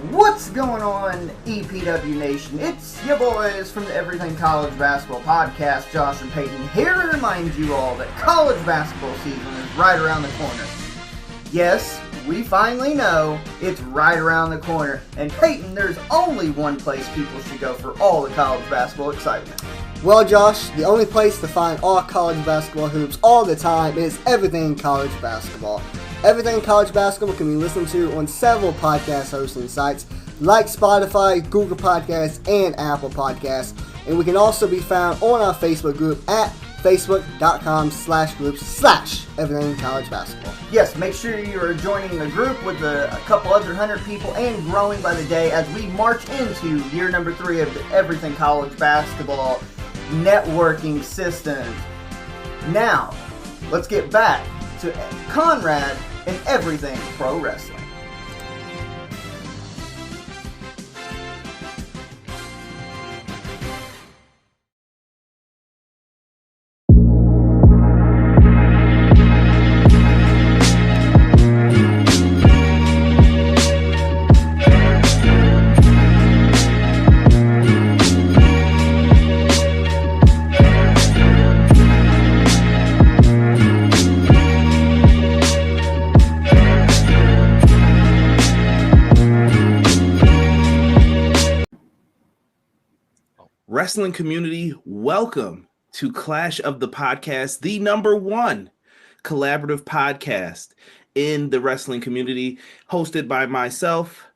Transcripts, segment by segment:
What's going on, EPW Nation? It's your boys from the Everything College Basketball Podcast, Josh and Peyton, here to remind you all that college basketball season is right around the corner. Yes, we finally know it's right around the corner, and Peyton, there's only one place people should go for all the college basketball excitement. Well, Josh, the only place to find all college basketball hoops all the time is Everything College Basketball. Everything College Basketball can be listened to on several podcast hosting sites like Spotify, Google Podcasts, and Apple Podcasts. And we can also be found on our Facebook group at facebook.com/groups/Everything College Basketball. Yes, make sure you are joining the group with a couple other 100 people and growing by the day as we march into year number 3 of the Everything College Basketball networking system. Now, let's get back to Conrad and Everything Pro Wrestling. Wrestling community, welcome to Clash of the Podcast, the #1 collaborative podcast in the wrestling community, hosted by myself,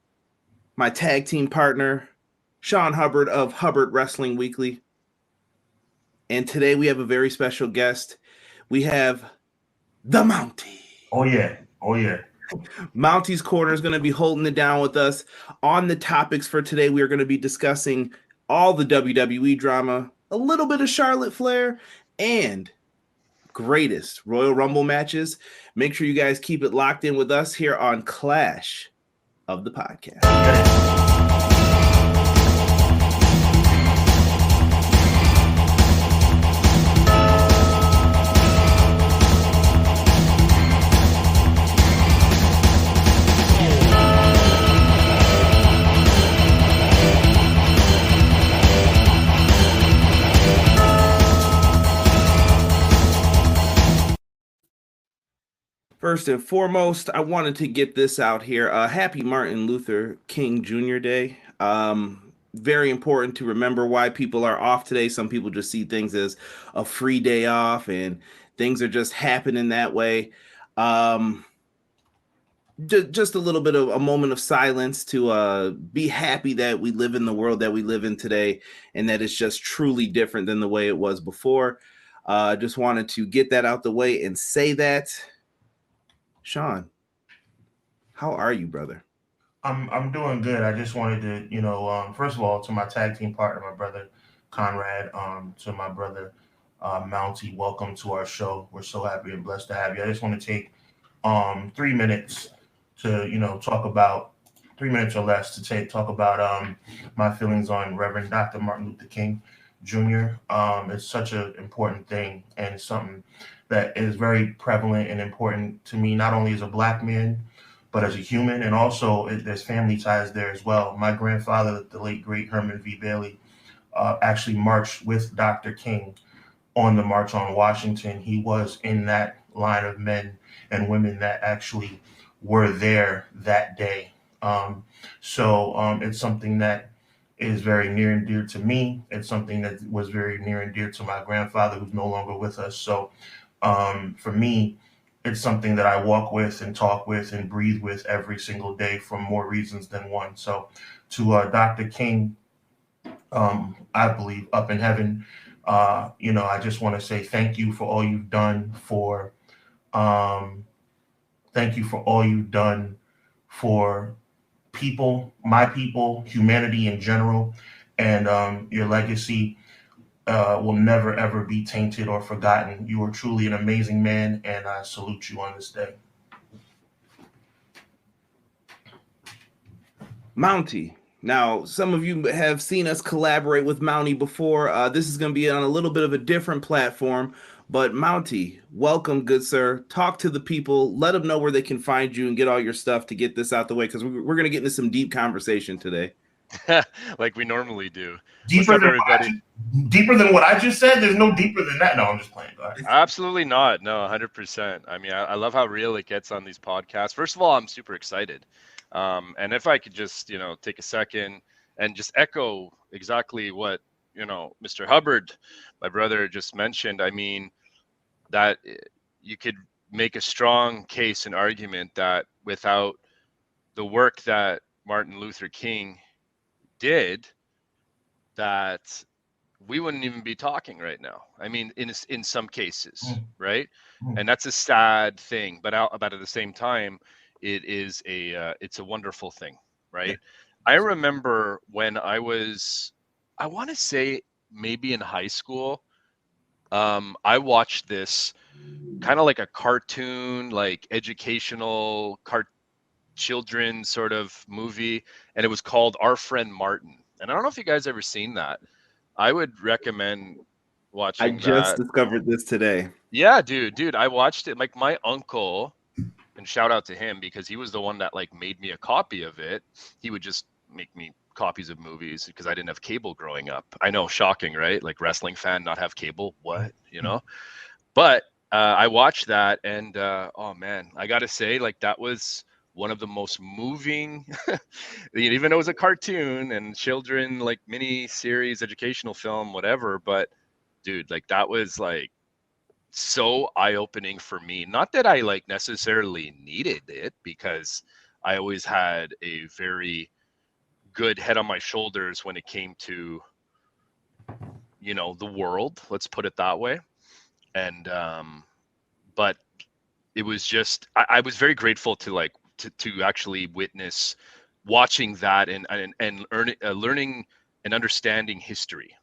my tag team partner, Sean Hubbard of Hubbard Wrestling Weekly. And today we have a very special guest. We have the Mountie. Oh yeah. Mountie's Corner is going to be holding it down with us. On the topics for today, we are going to be discussing all the WWE drama, a little bit of Charlotte Flair, and greatest Royal Rumble matches. Make sure you guys keep it locked in with us here on Clash of the Podcast. First and foremost, I wanted to get this out here. Happy Martin Luther King Jr. Day. Very important to remember why people are off today. Some people just see things as a free day off and things are just happening that way. Just a little bit of a moment of silence to be happy that we live in the world that we live in today and that it's just truly different than the way it was before. Just wanted to get that out the way and say that. Sean, how are you, brother? I'm doing good. I just wanted to, first of all, to my tag team partner, my brother Conrad, to my brother Mountie, welcome to our show. We're so happy and blessed to have you. I just want to take 3 minutes to, talk about 3 minutes or less to talk about my feelings on Reverend Dr. Martin Luther King Jr. It's such an important thing and something that is very prevalent and important to me, not only as a Black man, but as a human. And also there's family ties there as well. My grandfather, the late great Herman V. Bailey, actually marched with Dr. King on the March on Washington. He was in that line of men and women that actually were there that day. So it's something that is very near and dear to me. It's something that was very near and dear to my grandfather, who's no longer with us. So for me, it's something that I walk with and talk with and breathe with every single day for more reasons than one. So to Dr. King, I believe up in heaven, I just want to say thank you for all you've done for people, my people, humanity in general, and your legacy will never, ever be tainted or forgotten. You are truly an amazing man, and I salute you on this day. Mountie. Now, some of you have seen us collaborate with Mountie before. This is going to be on a little bit of a different platform, But Mountie, welcome, good sir. Talk to the people. Let them know where they can find you and get all your stuff to get this out the way, because we're going to get into some deep conversation today. Like we normally do. Deeper What's up, than everybody? deeper than what I just said. There's no deeper than that. No, I'm just playing. Go ahead. Absolutely not. No, 100%. I mean, I love how real it gets on these podcasts. First of all, I'm super excited. And if I could just, take a second and just echo exactly what, Mr. Hubbard, my brother, just mentioned. I mean, that you could make a strong case and argument that without the work that Martin Luther King did, that we wouldn't even be talking right now. I mean, in some cases, right? And that's a sad thing, but at the same time, it's a wonderful thing, right? Yeah. I remember when I want to say maybe in high school, I watched this kind of like a cartoon, like educational children sort of movie, and it was called Our Friend Martin. And I don't know if you guys ever seen that. I would recommend watching that. I just discovered this today. Yeah, dude, I watched it. Like my uncle, and shout out to him because he was the one that like made me a copy of it. He would just make me copies of movies because I didn't have cable growing up. I know, shocking, right? Like wrestling fan, not have cable. What, But I watched that, and oh man, I gotta say, like that was one of the most moving, even though it was a cartoon and children like mini series, educational film, whatever. But dude, like that was like so eye-opening for me. Not that I like necessarily needed it, because I always had a very good head on my shoulders when it came to, the world, let's put it that way. And, but it was just, I was very grateful to like, to actually witness watching that and learning and understanding history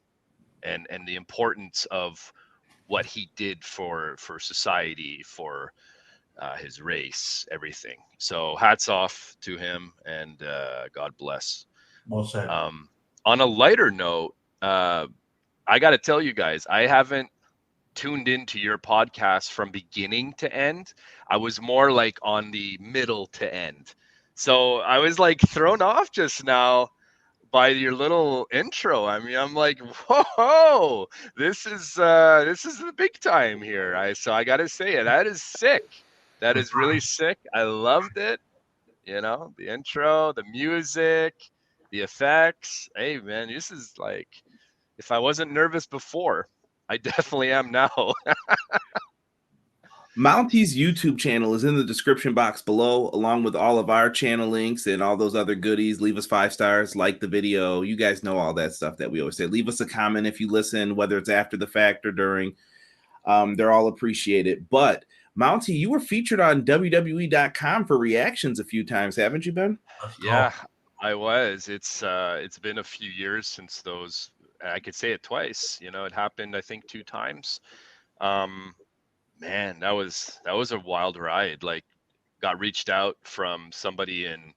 and the importance of what he did for society, for his race, everything. So hats off to him, and God bless. Well said. On a lighter note, I got to tell you guys, I haven't tuned into your podcast from beginning to end. I was more like on the middle to end. So I was like thrown off just now by your little intro. I mean, I'm like, whoa, this is the big time here. So I gotta say it. That is sick. That is really sick. I loved it. The intro, the music, the effects. Hey man, this is like, if I wasn't nervous before, I definitely am now. Mountie's YouTube channel is in the description box below, along with all of our channel links and all those other goodies. Leave us 5 stars, like the video. You guys know all that stuff that we always say. Leave us a comment if you listen, whether it's after the fact or during. They're all appreciated. But Mountie, you were featured on WWE.com for reactions a few times, haven't you been? Yeah, I was. It's been a few years since those. I could say it twice. It happened, I think, 2 times. Man, that was a wild ride. Like, got reached out from somebody in,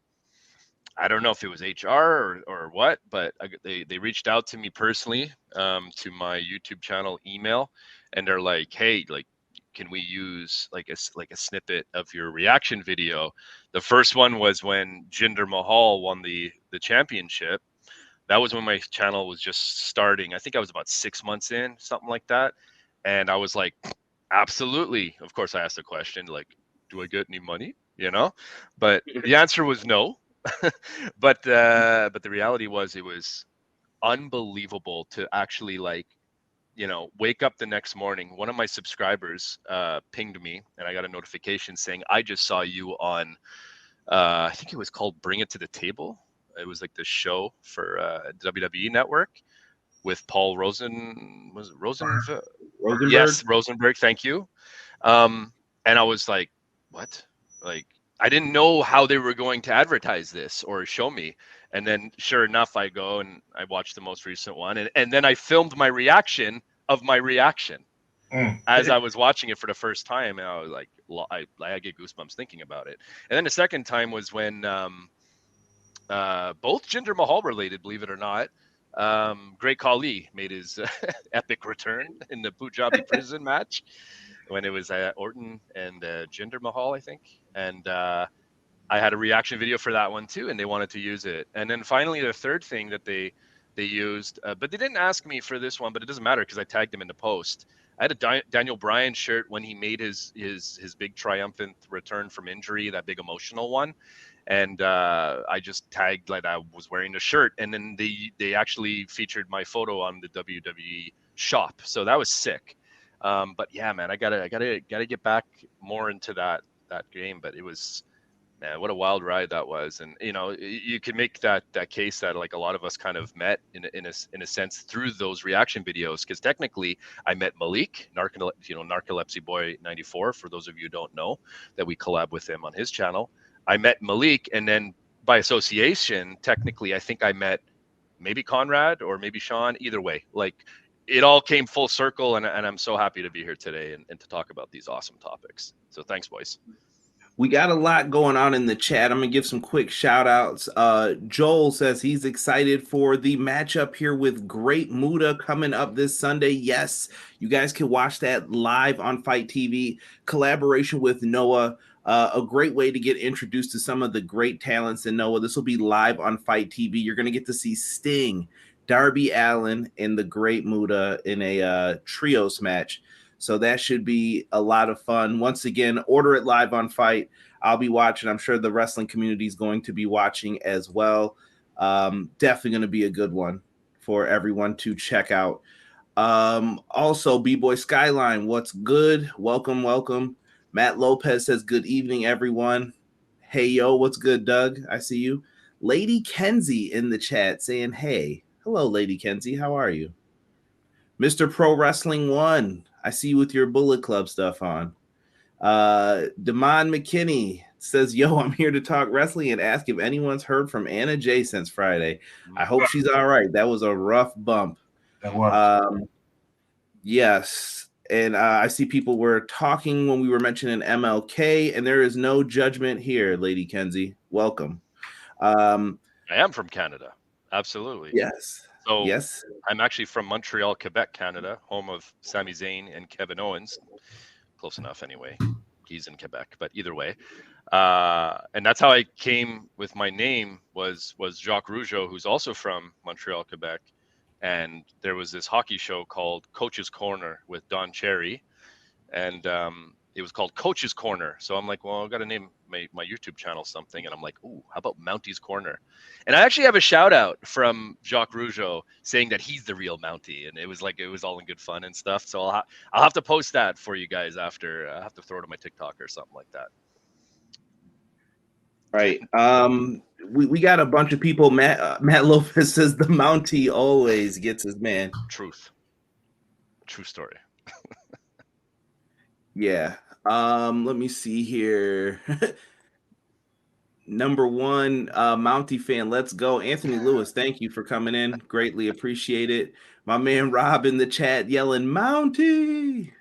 I don't know if it was HR or what, but they reached out to me personally, to my YouTube channel email, and they're like, hey, like, can we use like a snippet of your reaction video? The first one was when Jinder Mahal won the championship. That was when my channel was just starting. I think I was about 6 months in, something like that. And I was like, absolutely. Of course, I asked the question, like, do I get any money? But the answer was no. But the reality was, it was unbelievable to actually like, wake up the next morning. One of my subscribers pinged me, and I got a notification saying, I just saw you on, I think it was called Bring It to the Table. It was like the show for WWE Network with Paul Rosenberg? Yes, Rosenberg. Thank you. And I was like, what? Like, I didn't know how they were going to advertise this or show me. And then sure enough, I go and I watched the most recent one. And then I filmed my reaction of my reaction as I was watching it for the first time. And I was like, I get goosebumps thinking about it. And then the second time was when both Jinder Mahal related, believe it or not. Great Khali made his epic return in the Punjabi prison match when it was Orton and Jinder Mahal, I think. And I had a reaction video for that one too, and they wanted to use it. And then finally, the third thing that they used, but they didn't ask me for this one, but it doesn't matter because I tagged him in the post. I had a Daniel Bryan shirt when he made his big triumphant return from injury, that big emotional one. And I just tagged like I was wearing the shirt, and then they actually featured my photo on the WWE shop, so that was sick. But yeah, man, I gotta get back more into that game. But it was, man, what a wild ride that was. And you could make that case that like a lot of us kind of met in a sense through those reaction videos, because technically I met Malik, Narcolepsy Boy 94, for those of you who don't know, that we collab with him on his channel. I met Malik, and then by association, technically, I think I met maybe Conrad or maybe Sean. Either way, like it all came full circle, and I'm so happy to be here today and to talk about these awesome topics. So thanks, boys. We got a lot going on in the chat. I'm going to give some quick shout outs. Joel says he's excited for the matchup here with Great Muta coming up this Sunday. Yes, you guys can watch that live on Fight TV. Collaboration with Noah. A great way to get introduced to some of the great talents in Noah. This will be live on Fight TV. You're going to get to see Sting, Darby Allin, and the Great Muta in a trios match. So that should be a lot of fun. Once again, order it live on Fight. I'll be watching. I'm sure the wrestling community is going to be watching as well. Definitely going to be a good one for everyone to check out. Also, B-Boy Skyline, what's good? Welcome. Matt Lopez says, good evening, everyone. Hey, yo, what's good, Doug? I see you. Lady Kenzie in the chat saying, hey. Hello, Lady Kenzie. How are you? Mr. Pro Wrestling 1, I see you with your Bullet Club stuff on. Damon McKinney says, yo, I'm here to talk wrestling and ask if anyone's heard from Anna Jay since Friday. I hope she's all right. That was a rough bump. That was. Yes. And I see people were talking when we were mentioning MLK, and there is no judgment here, Lady Kenzie. Welcome. I am from Canada. Absolutely. Yes. So yes. I'm actually from Montreal, Quebec, Canada, home of Sami Zayn and Kevin Owens. Close enough anyway. He's in Quebec, but either way. And that's how I came with my name was Jacques Rougeau, who's also from Montreal, Quebec. And there was this hockey show called Coach's Corner with Don Cherry. And it was called Coach's Corner. So I'm like, well, I've got to name my YouTube channel something. And I'm like, ooh, how about Mounty's Corner? And I actually have a shout out from Jacques Rougeau saying that he's the real Mounty. And it was all in good fun and stuff. So I'll have to post that for you guys after. I'll have to throw it on my TikTok or something like that. Right. We got a bunch of people. Matt Lopez says the Mountie always gets his man. True story. Yeah. Let me see here. Number one, Mountie fan, let's go. Anthony Lewis, thank you for coming in. Greatly appreciate it. My man Rob in the chat yelling Mountie.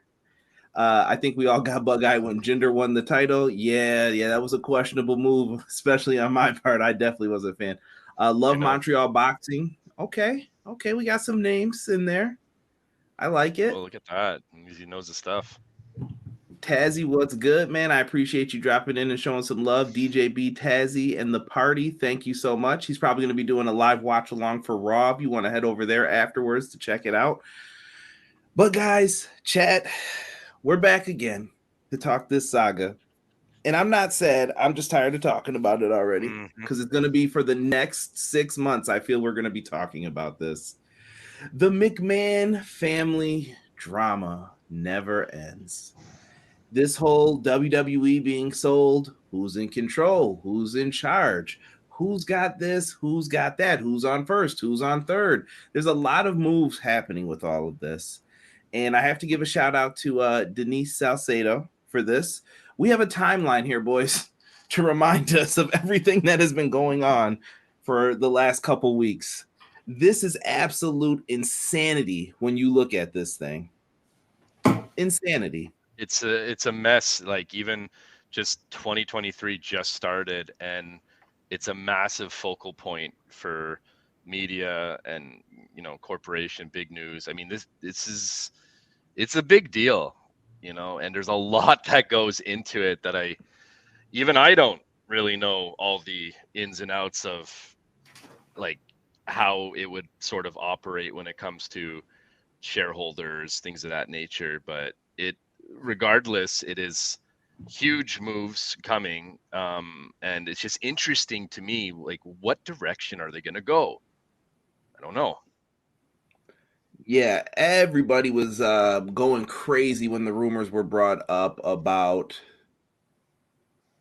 I think we all got bug-eyed when Jinder won the title. Yeah, that was a questionable move, especially on my part. I definitely was a fan. Love Montreal Boxing. Okay, we got some names in there. I like it. Well, look at that. He knows the stuff. Tazzy, what's good, man? I appreciate you dropping in and showing some love. DJ B, Tazzy, and the party, thank you so much. He's probably going to be doing a live watch-along for Raw. If you want to head over there afterwards to check it out. But, guys, chat, we're back again to talk this saga. And I'm not sad. I'm just tired of talking about it already because it's going to be for the next 6 months. I feel we're going to be talking about this. The McMahon family drama never ends. This whole WWE being sold, who's in control, who's in charge, who's got this, who's got that, who's on first, who's on third. There's a lot of moves happening with all of this. And I have to give a shout out to Denise Salcedo for this. We have a timeline here, boys, to remind us of everything that has been going on for the last couple weeks. This is absolute insanity when you look at this thing. Insanity. It's a mess. Like even just 2023 just started, and it's a massive focal point for media and, you know, corporation, big news. I mean, it's a big deal, you know, and there's a lot that goes into it that I don't really know all the ins and outs of, like, how it would sort of operate when it comes to shareholders, things of that nature. But regardless, it is huge moves coming, and it's just interesting to me, like, what direction are they going to go? I don't know. Yeah, everybody was going crazy when the rumors were brought up about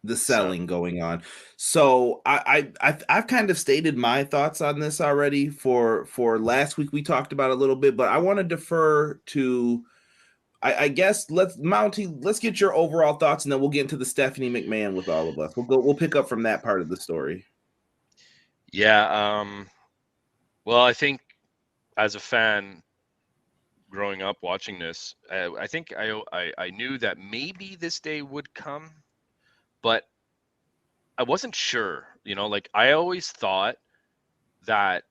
the selling going on. So I've kind of stated my thoughts on this already. For last week, we talked about it a little bit, but I want to defer to, I guess, let's get your overall thoughts, and then we'll get into the Stephanie McMahon with all of us. We'll pick up from that part of the story. Yeah. Well, I think as a fan growing up watching this, I think I knew that maybe this day would come, but I wasn't sure, you know, like, I always thought that,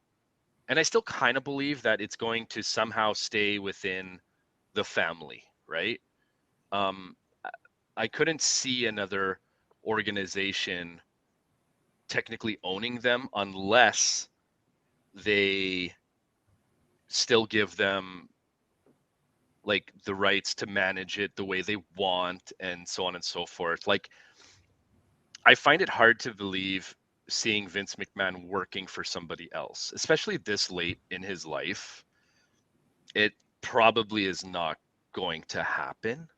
and I still kind of believe that it's going to somehow stay within the family, right? I couldn't see another organization technically owning them unless they still give them, like, the rights to manage it the way they want and so on and so forth. Like, I find it hard to believe seeing Vince McMahon working for somebody else, especially this late in his life. It probably is not going to happen.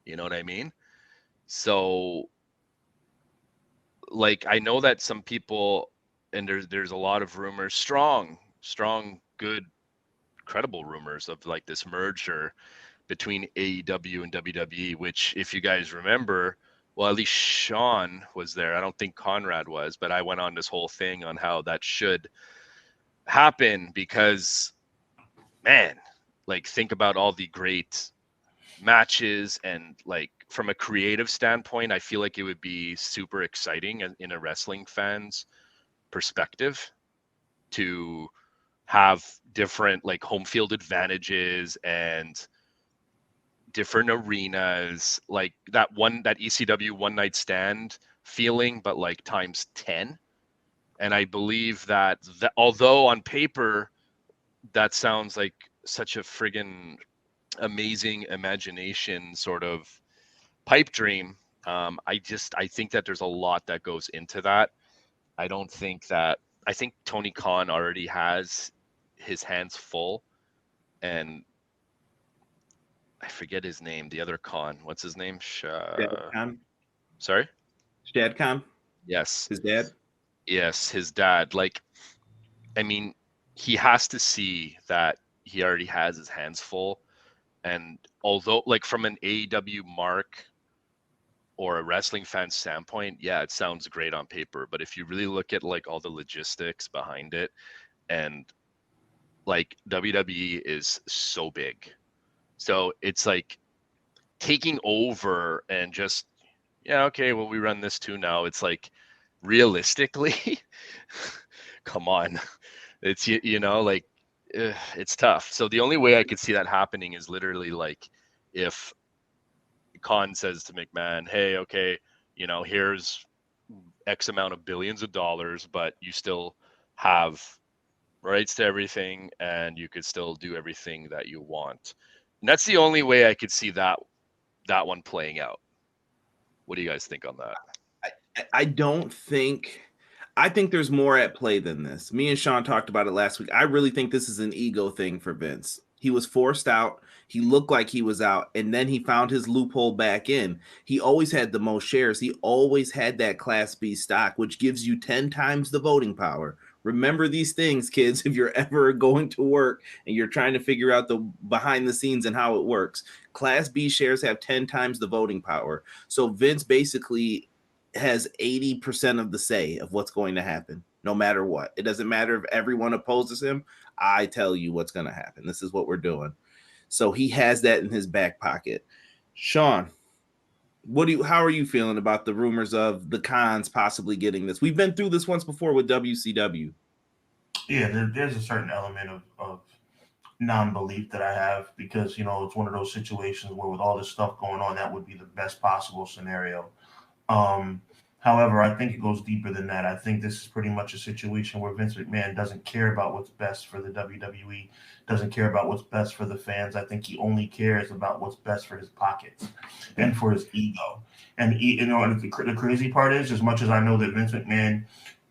You know what I mean? So, like, I know that some people, and there's a lot of rumors, strong, good, credible rumors of, like, this merger between AEW and WWE, which, if you guys remember, well, at least Sean was there. I don't think Conrad was, but I went on this whole thing on how that should happen because, man, like, think about all the great matches, and, like, from a creative standpoint, I feel like it would be super exciting in a wrestling fan's perspective to have different, like, home field advantages and different arenas, like that ECW one night stand feeling, but, like, times 10. And I believe that although on paper that sounds like such a friggin' amazing imagination sort of pipe dream, I think that there's a lot that goes into that. I think Tony Khan already has his hands full, and I forget his name, the other Khan. What's his name? Sorry? Shad Khan? Yes. His dad? Yes, his dad. Like, I mean, he has to see that he already has his hands full. And although, like, from an AEW mark or a wrestling fan standpoint, yeah, it sounds great on paper. But if you really look at, like, all the logistics behind it, and, like, WWE is so big. So it's like taking over and just, yeah, okay, well, we run this too now. It's like, realistically, come on. It's, you know, like, it's tough. So the only way I could see that happening is literally, like, if Khan says to McMahon, hey, okay, you know, here's X amount of billions of dollars, but you still have rights to everything and you could still do everything that you want. And that's the only way I could see that one playing out. What do you guys think on that? I think there's more at play than this. Me and Sean talked about it last week. I really think this is an ego thing for Vince. He was forced out. He looked like he was out, and then he found his loophole back in. He always had the most shares. He always had that Class B stock, which gives you 10 times the voting power. Remember these things, kids, if you're ever going to work and you're trying to figure out the behind the scenes and how it works. Class B shares have 10 times the voting power. So Vince basically has 80% of the say of what's going to happen, no matter what. It doesn't matter if everyone opposes him. I tell you what's going to happen. This is what we're doing. So he has that in his back pocket. Sean, how are you feeling about the rumors of the Khans possibly getting this? We've been through this once before with WCW. Yeah, there's a certain element of non-belief that I have because it's one of those situations where with all this stuff going on, that would be the best possible scenario. Um, However, I think it goes deeper than that. I think this is pretty much a situation where Vince McMahon doesn't care about what's best for the WWE, doesn't care about what's best for the fans. I think he only cares about what's best for his pockets and for his ego. And the crazy part is, as much as I know that Vince McMahon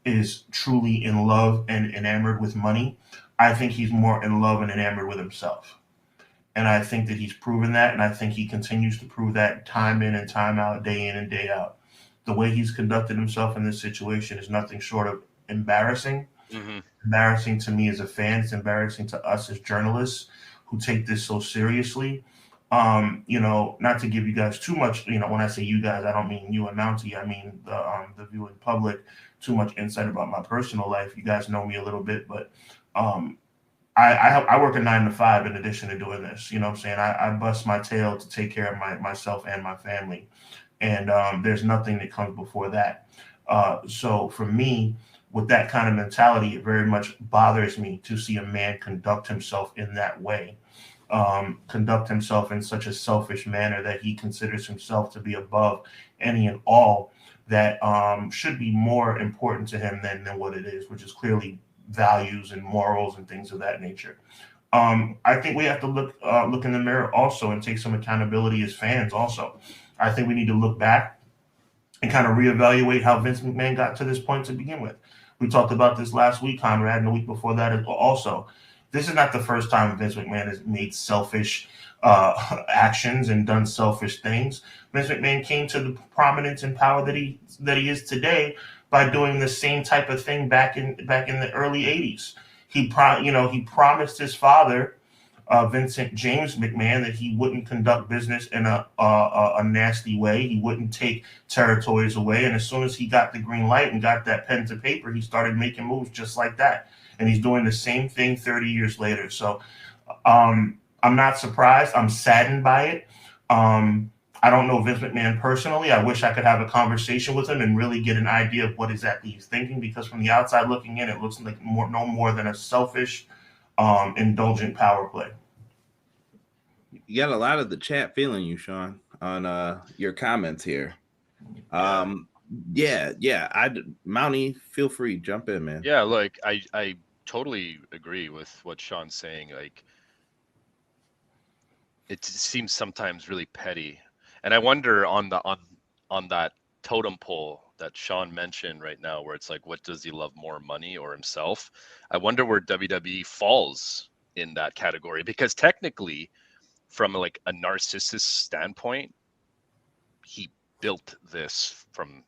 is truly in love and enamored with money, I think he's more in love and enamored with himself. And I think that he's proven that, and I think he continues to prove that time in and time out, day in and day out. The way he's conducted himself in this situation is nothing short of embarrassing. Mm-hmm. Embarrassing to me as a fan. It's embarrassing to us as journalists who take this so seriously. Not to give you guys too much, when I say you guys, I don't mean you and Mountie. I mean the viewing public, too much insight about my personal life. You guys know me a little bit, but I work a 9 to 5 in addition to doing this. You know what I'm saying? I bust my tail to take care of myself and my family. And there's nothing that comes before that. So for me, with that kind of mentality, it very much bothers me to see a man conduct himself in that way, conduct himself in such a selfish manner that he considers himself to be above any and all that should be more important to him than what it is, which is clearly values and morals and things of that nature. I think we have to look in the mirror also and take some accountability as fans also. I think we need to look back and kind of reevaluate how Vince McMahon got to this point to begin with. We talked about this last week, Conrad, and the week before that also. This is not the first time Vince McMahon has made selfish actions and done selfish things. Vince McMahon came to the prominence and power that he is today by doing the same type of thing back in the early '80s. He promised his father, Vincent James McMahon, that he wouldn't conduct business in a nasty way. He wouldn't take territories away. And as soon as he got the green light and got that pen to paper, he started making moves just like that. And he's doing the same thing 30 years later. So I'm not surprised. I'm saddened by it. I don't know Vince McMahon personally. I wish I could have a conversation with him and really get an idea of what exactly he's thinking, because from the outside looking in, it looks like no more than a selfish, indulgent power play. You got a lot of the chat feeling you, Sean, on your comments here. Yeah. Mountie, feel free, jump in, man. Yeah, like I totally agree with what Sean's saying. Like, it seems sometimes really petty, and I wonder on that totem pole that Sean mentioned right now, where it's like, what does he love more, money or himself? I wonder where WWE falls in that category, because technically, from like a narcissist standpoint, he built this from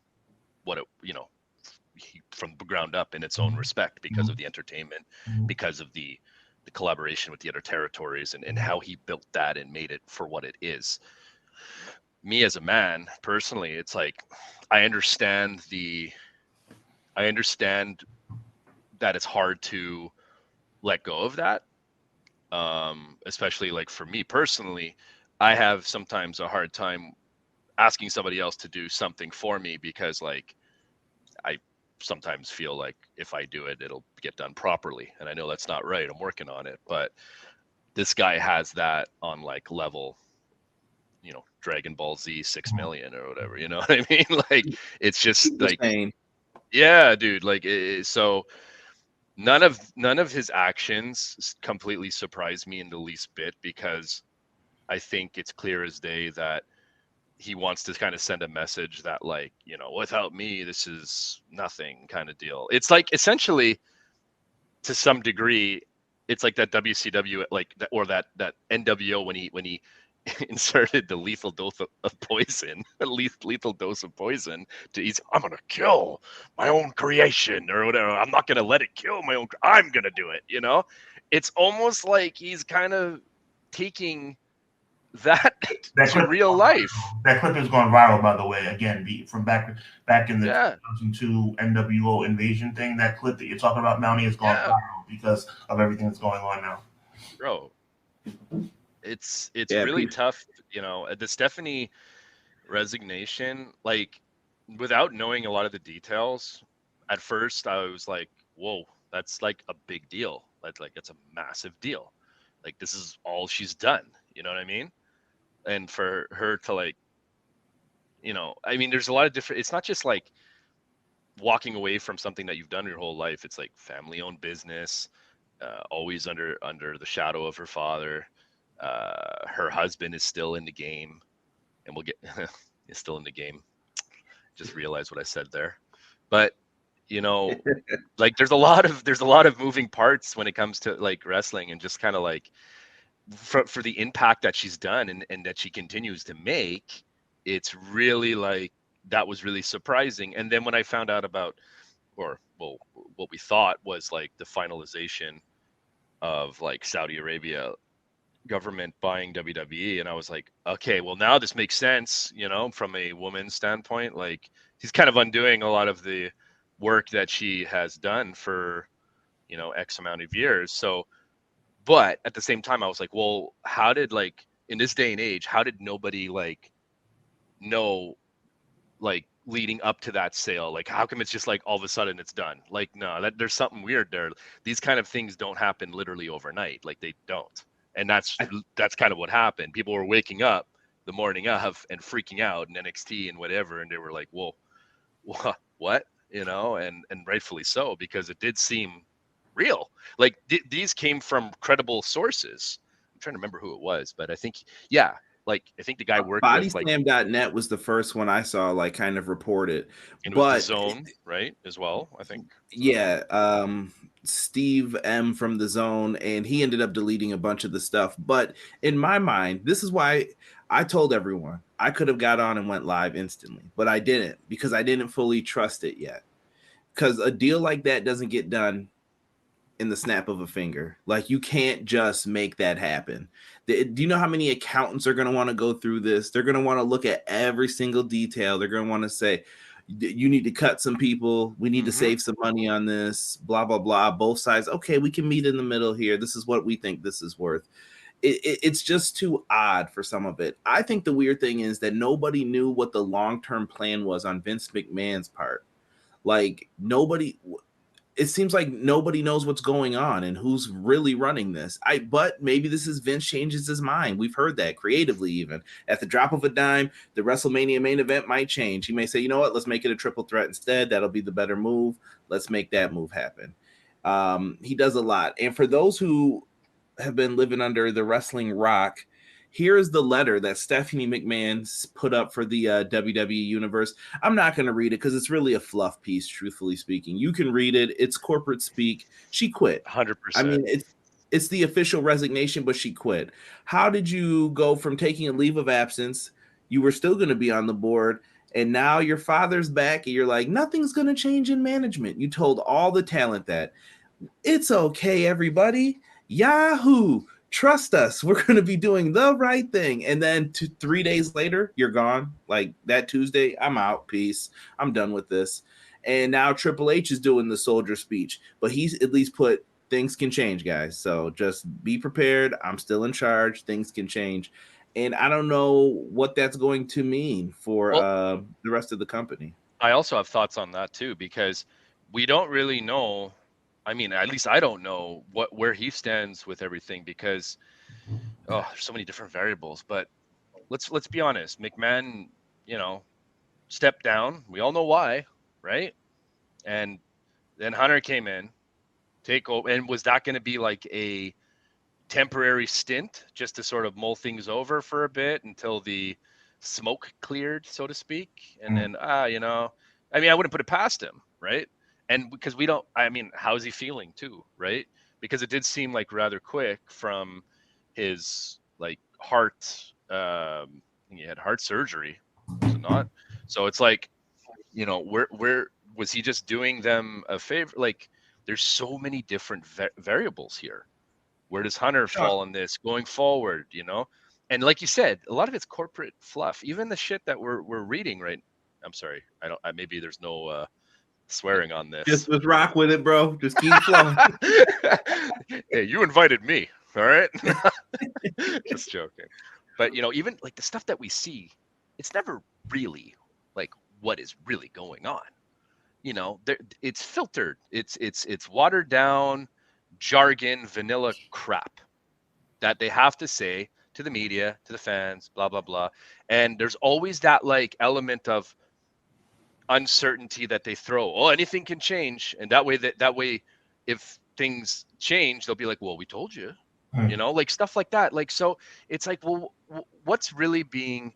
from the ground up in its own respect, because of the entertainment, because of the collaboration with the other territories, and how he built that and made it for what it is. Me as a man, personally, it's like, I understand that it's hard to let go of that. Especially like for me personally, I have sometimes a hard time asking somebody else to do something for me, because like I sometimes feel like if I do it, it'll get done properly. And I know that's not right. I'm working on it. But this guy has that on like level, Dragon Ball Z 6 million or whatever, you know what I mean? Like, it's just like, yeah, dude, like, so none of his actions completely surprised me in the least bit, because I think it's clear as day that he wants to kind of send a message that, like, without me, this is nothing kind of deal. It's like, essentially, to some degree, it's like that WCW, like that, or that NWO when he inserted the lethal dose of poison, lethal dose of poison I'm gonna kill my own creation or whatever. I'm not gonna let it kill my own. I'm gonna do it. It's almost like he's kind of taking that to real life. That clip is going viral, by the way. Again, from back in the 2002 NWO invasion thing. That clip that you're talking about, Mountie, has gone viral because of everything that's going on now. Bro, it's really tough. The Stephanie resignation, like, without knowing a lot of the details, at first I was like, whoa, That's like a big deal. That's a massive deal. Like, this is all she's done. You know what I mean? And for her to, like, I mean, there's a lot of different. It's not just like walking away from something that you've done your whole life. It's like family-owned business, always under the shadow of her father. Her husband is still in the game, and we'll get is still in the game. Just realized what I said there, but like there's a lot of moving parts when it comes to like wrestling, and just kind of like for the impact that she's done and that she continues to make. It's really like, that was really surprising. And then when I found out about, or well, what we thought was like the finalization of like Saudi Arabia government buying WWE, and I was like, okay, well, now this makes sense, from a woman's standpoint. Like, he's kind of undoing a lot of the work that she has done for X amount of years. So, but at the same time, I was like, well, how did, like, in this day and age, how did nobody like know, like, leading up to that sale? Like, how come it's just like all of a sudden it's done? Like, no, there's something weird there. These kind of things don't happen literally overnight. Like, they don't. And that's kind of what happened. People were waking up the morning of and freaking out in NXT and whatever, and they were like, whoa, what? And rightfully so, because it did seem real. Like, these came from credible sources. I'm trying to remember who it was, but I think, yeah, like, I think the guy worked with, like, Bodyslam.net was the first one I saw, like, kind of reported. And but with the Zone, right, as well, I think. Yeah, Steve M from the Zone, and he ended up deleting a bunch of the stuff. But in my mind, this is why I told everyone I could have got on and went live instantly, but I didn't, because I didn't fully trust it yet. Because a deal like that doesn't get done in the snap of a finger. Like, you can't just make that happen. Do you know how many accountants are going to want to go through this? They're going to want to look at every single detail. They're going to want to say, you need to cut some people. We need to save some money on this, blah, blah, blah. Both sides. Okay, we can meet in the middle here. This is what we think this is worth. It's just too odd for some of it. I think the weird thing is that nobody knew what the long-term plan was on Vince McMahon's part. Like, it seems like nobody knows what's going on and who's really running this. But maybe this is Vince changes his mind. We've heard that creatively, even at the drop of a dime, the WrestleMania main event might change. He may say, you know what, let's make it a triple threat instead. That'll be the better move. Let's make that move happen. He does a lot. And for those who have been living under the wrestling rock, here is the letter that Stephanie McMahon put up for the WWE Universe. I'm not going to read it because it's really a fluff piece, truthfully speaking. You can read it. It's corporate speak. She quit. 100%. I mean, it's the official resignation, but she quit. How did you go from taking a leave of absence? You were still going to be on the board, and now your father's back, and you're like, nothing's going to change in management. You told all the talent that. It's okay, everybody. Yahoo! Trust us, we're going to be doing the right thing. And then 3 days later, you're gone. Like that Tuesday, I'm out. Peace. I'm done with this. And now Triple H is doing the soldier speech, but he's at least put things can change, guys. So just be prepared. I'm still in charge. Things can change. And I don't know what that's going to mean for the rest of the company. I also have thoughts on that too, because we don't really know. I mean, at least I don't know where he stands with everything, because there's so many different variables. But let's be honest. McMahon, stepped down. We all know why, right? And then Hunter came in, take over. And was that going to be like a temporary stint just to sort of mull things over for a bit until the smoke cleared, so to speak? And then, I mean, I wouldn't put it past him, right? And because how is he feeling too, right? Because it did seem like rather quick from his like heart. I think he had heart surgery, was it not? So it's like, where was he just doing them a favor? Like, there's so many different variables here. Where does Hunter fall on this going forward? And like you said, a lot of it's corporate fluff. Even the shit that we're reading, right? I'm sorry, maybe there's no. Swearing on this. Just rock with it, bro. Just keep flowing. Hey, you invited me, all right? Just joking. But even like the stuff that we see, it's never really like what is really going on. it's filtered. It's watered down jargon, vanilla crap that they have to say to the media, to the fans, blah, blah, blah. And there's always that like element of uncertainty that they throw. Oh, anything can change. And that way, if things change, they'll be like, well, we told you, like stuff like that. Like, so it's like, well, what's really being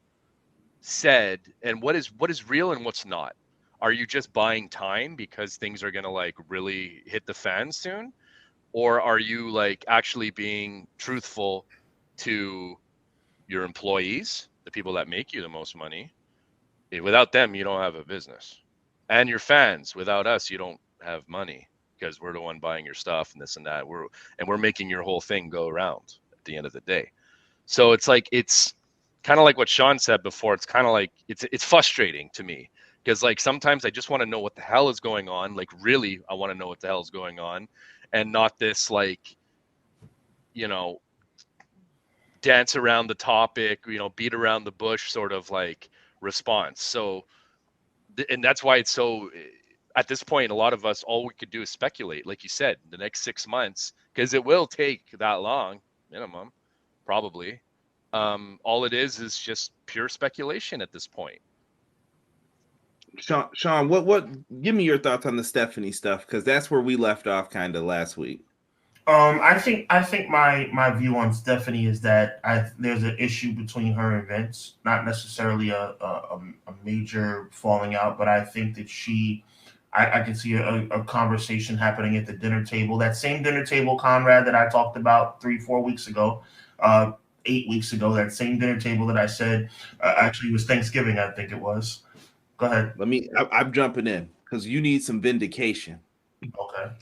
said and what is real and what's not? Are you just buying time because things are going to like really hit the fan soon? Or are you like actually being truthful to your employees, the people that make you the most money? Without them, you don't have a business. And your fans, without us, you don't have money because we're the one buying your stuff and this and that. We're making your whole thing go around at the end of the day. So it's like, it's kind of like what Sean said before. It's kind of like, it's frustrating to me because like sometimes I just want to know what the hell is going on. Like really, I want to know what the hell is going on. And not this like, dance around the topic, beat around the bush sort of like response. So, and that's why it's so, at this point, a lot of us, all we could do is speculate, like you said, the next 6 months, because it will take that long, minimum, probably. All it is just pure speculation at this point. Sean, what? Give me your thoughts on the Stephanie stuff because that's where we left off kind of last week. I think my view on Stephanie is that there's an issue between her and Vince, not necessarily a major falling out, but I think that I can see a conversation happening at the dinner table, that same dinner table, Conrad, that I talked about 3-4 weeks ago, 8 weeks ago, that same dinner table that I said actually was Thanksgiving, I think it was. Go ahead. I'm jumping in because you need some vindication. Okay.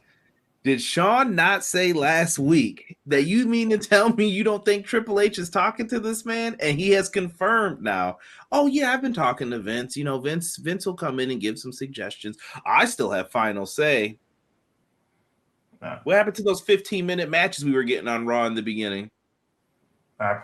Did Sean not say last week that you mean to tell me you don't think Triple H is talking to this man? And he has confirmed now. Oh, yeah, I've been talking to Vince. Vince will come in and give some suggestions. I still have final say. What happened to those 15-minute matches we were getting on Raw in the beginning?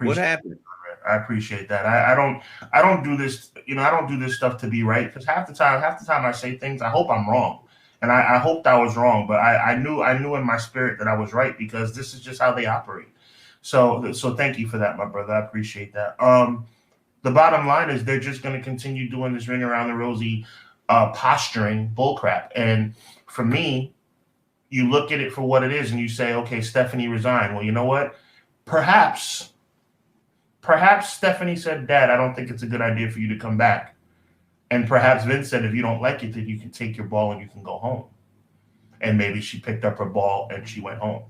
What happened? I appreciate that. I don't do this. I don't do this stuff to be right because half the time I say things, I hope I'm wrong. And I hoped I was wrong, but I knew in my spirit that I was right because this is just how they operate. So thank you for that, my brother. I appreciate that. The bottom line is they're just going to continue doing this ring around the rosy posturing bullcrap. And for me, you look at it for what it is and you say, okay, Stephanie resigned. Well, you know what? Perhaps Stephanie said, Dad, I don't think it's a good idea for you to come back. And perhaps Vince said, if you don't like it, then you can take your ball and you can go home. And maybe she picked up her ball and she went home.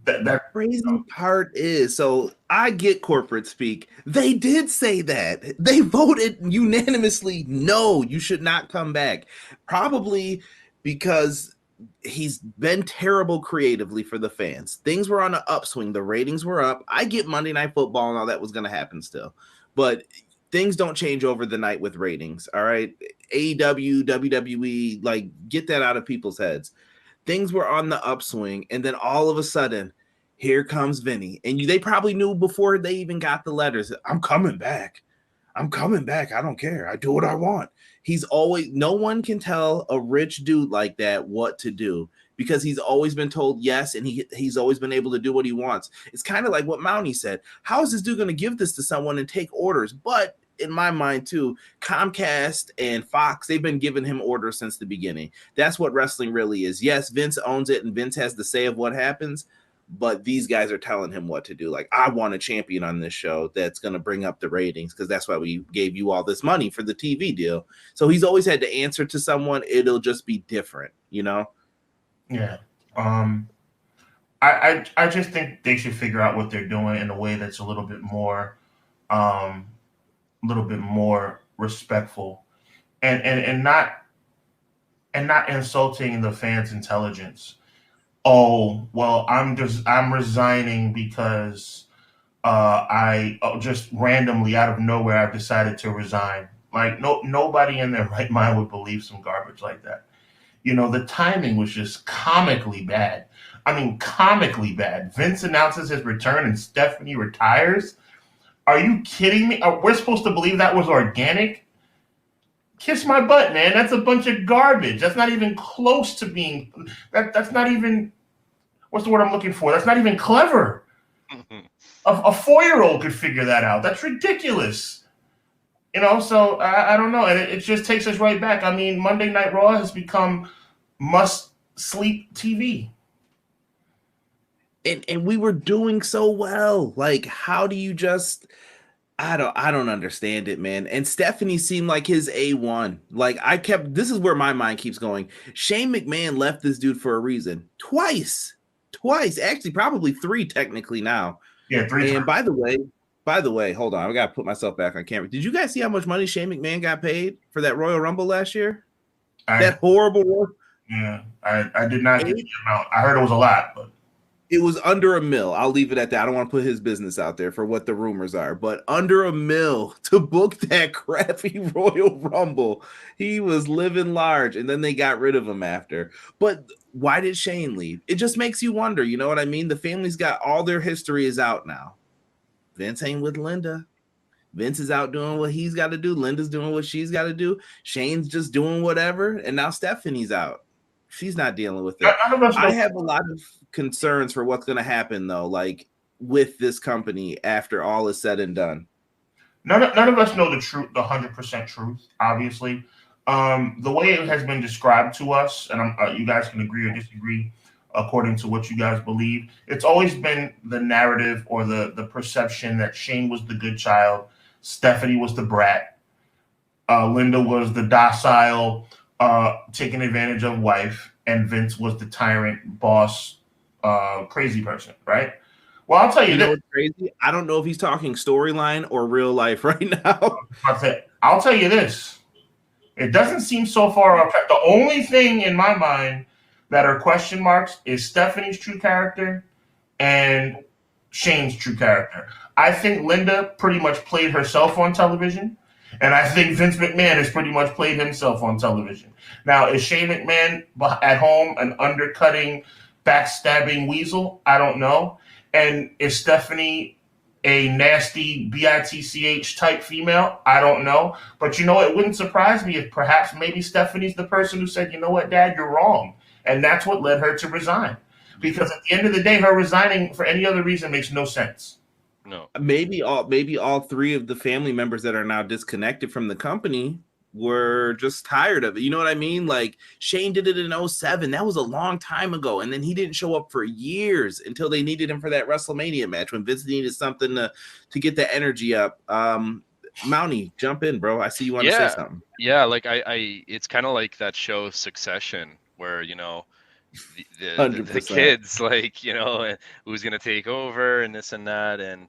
The crazy part is, so I get corporate speak. They did say that. They voted unanimously, no, you should not come back. Probably because he's been terrible creatively for the fans. Things were on an upswing. The ratings were up. I get Monday Night Football and all that was going to happen still. But things don't change over the night with ratings, all right? AEW, WWE, like, get that out of people's heads. Things were on the upswing, and then all of a sudden, here comes Vinny. And they probably knew before they even got the letters, I'm coming back. I don't care. I do what I want. No one can tell a rich dude like that what to do because he's always been told yes, and he's always been able to do what he wants. It's kind of like what Mountie said. How is this dude going to give this to someone and take orders? But in my mind too, Comcast and Fox, they've been giving him orders since the beginning. That's what wrestling really is. Yes, Vince owns it and Vince has the say of what happens, but these guys are telling him what to do. Like, I want a champion on this show that's going to bring up the ratings because that's why we gave you all this money for the TV deal. So he's always had to answer to someone. It'll just be different, Yeah. I just think they should figure out what they're doing in a way that's a little bit more respectful and not insulting the fans' intelligence. Oh, well, I'm resigning because I just randomly out of nowhere I've decided to resign. Like nobody in their right mind would believe some garbage like that. The timing was just comically bad. I mean, comically bad. Vince announces his return and Stephanie retires. Are you kidding me? We're supposed to believe that was organic? Kiss my butt, man. That's a bunch of garbage. That's not even close to being that's not even what's the word I'm looking for? That's not even clever. A 4-year-old could figure that out. That's ridiculous. So I don't know. And it just takes us right back. I mean, Monday Night Raw has become must-sleep TV. And we were doing so well. Like, how do you just... I don't understand it, man. And Stephanie seemed like his A1. Like, this is where my mind keeps going. Shane McMahon left this dude for a reason. Twice. Actually, probably 3 technically now. Yeah, 3 And by the way, hold on. I got to put myself back on camera. Did you guys see how much money Shane McMahon got paid for that Royal Rumble last year? That horrible... Yeah, I did not get the amount. I heard it was a lot, but... It was under $1 million. I'll leave it at that. I don't want to put his business out there for what the rumors are, but under $1 million to book that crappy Royal Rumble. He was living large, and then they got rid of him after. But why did Shane leave? It just makes you wonder. You know what I mean? The family's got all their history is out now. Vince ain't with Linda. Vince is out doing what he's got to do. Linda's doing what she's got to do. Shane's just doing whatever, and now Stephanie's out. She's not dealing with it. I have a lot of concerns for what's going to happen, though, like with this company after all is said and done. None of us know the truth, the 100% truth, obviously. The way it has been described to us, and you guys can agree or disagree according to what you guys believe, it's always been the narrative or the perception that Shane was the good child, Stephanie was the brat, Linda was the docile, taking advantage of wife, and Vince was the tyrant boss, crazy person, right? Well, I'll tell you, what's crazy? I don't know if he's talking storyline or real life right now. I'll tell you this. It doesn't seem so far off. The only thing in my mind that are question marks is Stephanie's true character and Shane's true character. I think Linda pretty much played herself on television. And I think Vince McMahon has pretty much played himself on television. Now, is Shane McMahon at home an undercutting, backstabbing weasel? I don't know. And is Stephanie a nasty bitch type female? I don't know. But it wouldn't surprise me if perhaps maybe Stephanie's the person who said, you know what, Dad, you're wrong. And that's what led her to resign. Because at the end of the day, her resigning for any other reason makes no sense. No. Maybe all 3 of the family members that are now disconnected from the company were just tired of it. You know what I mean? Like, Shane did it in 2007. That was a long time ago. And then he didn't show up for years until they needed him for that WrestleMania match when Vince needed something to get the energy up. Mountie, jump in, bro. I see you want to say something. Yeah, like I it's kind of like that show Succession where, the kids, like, who's going to take over and this and that. And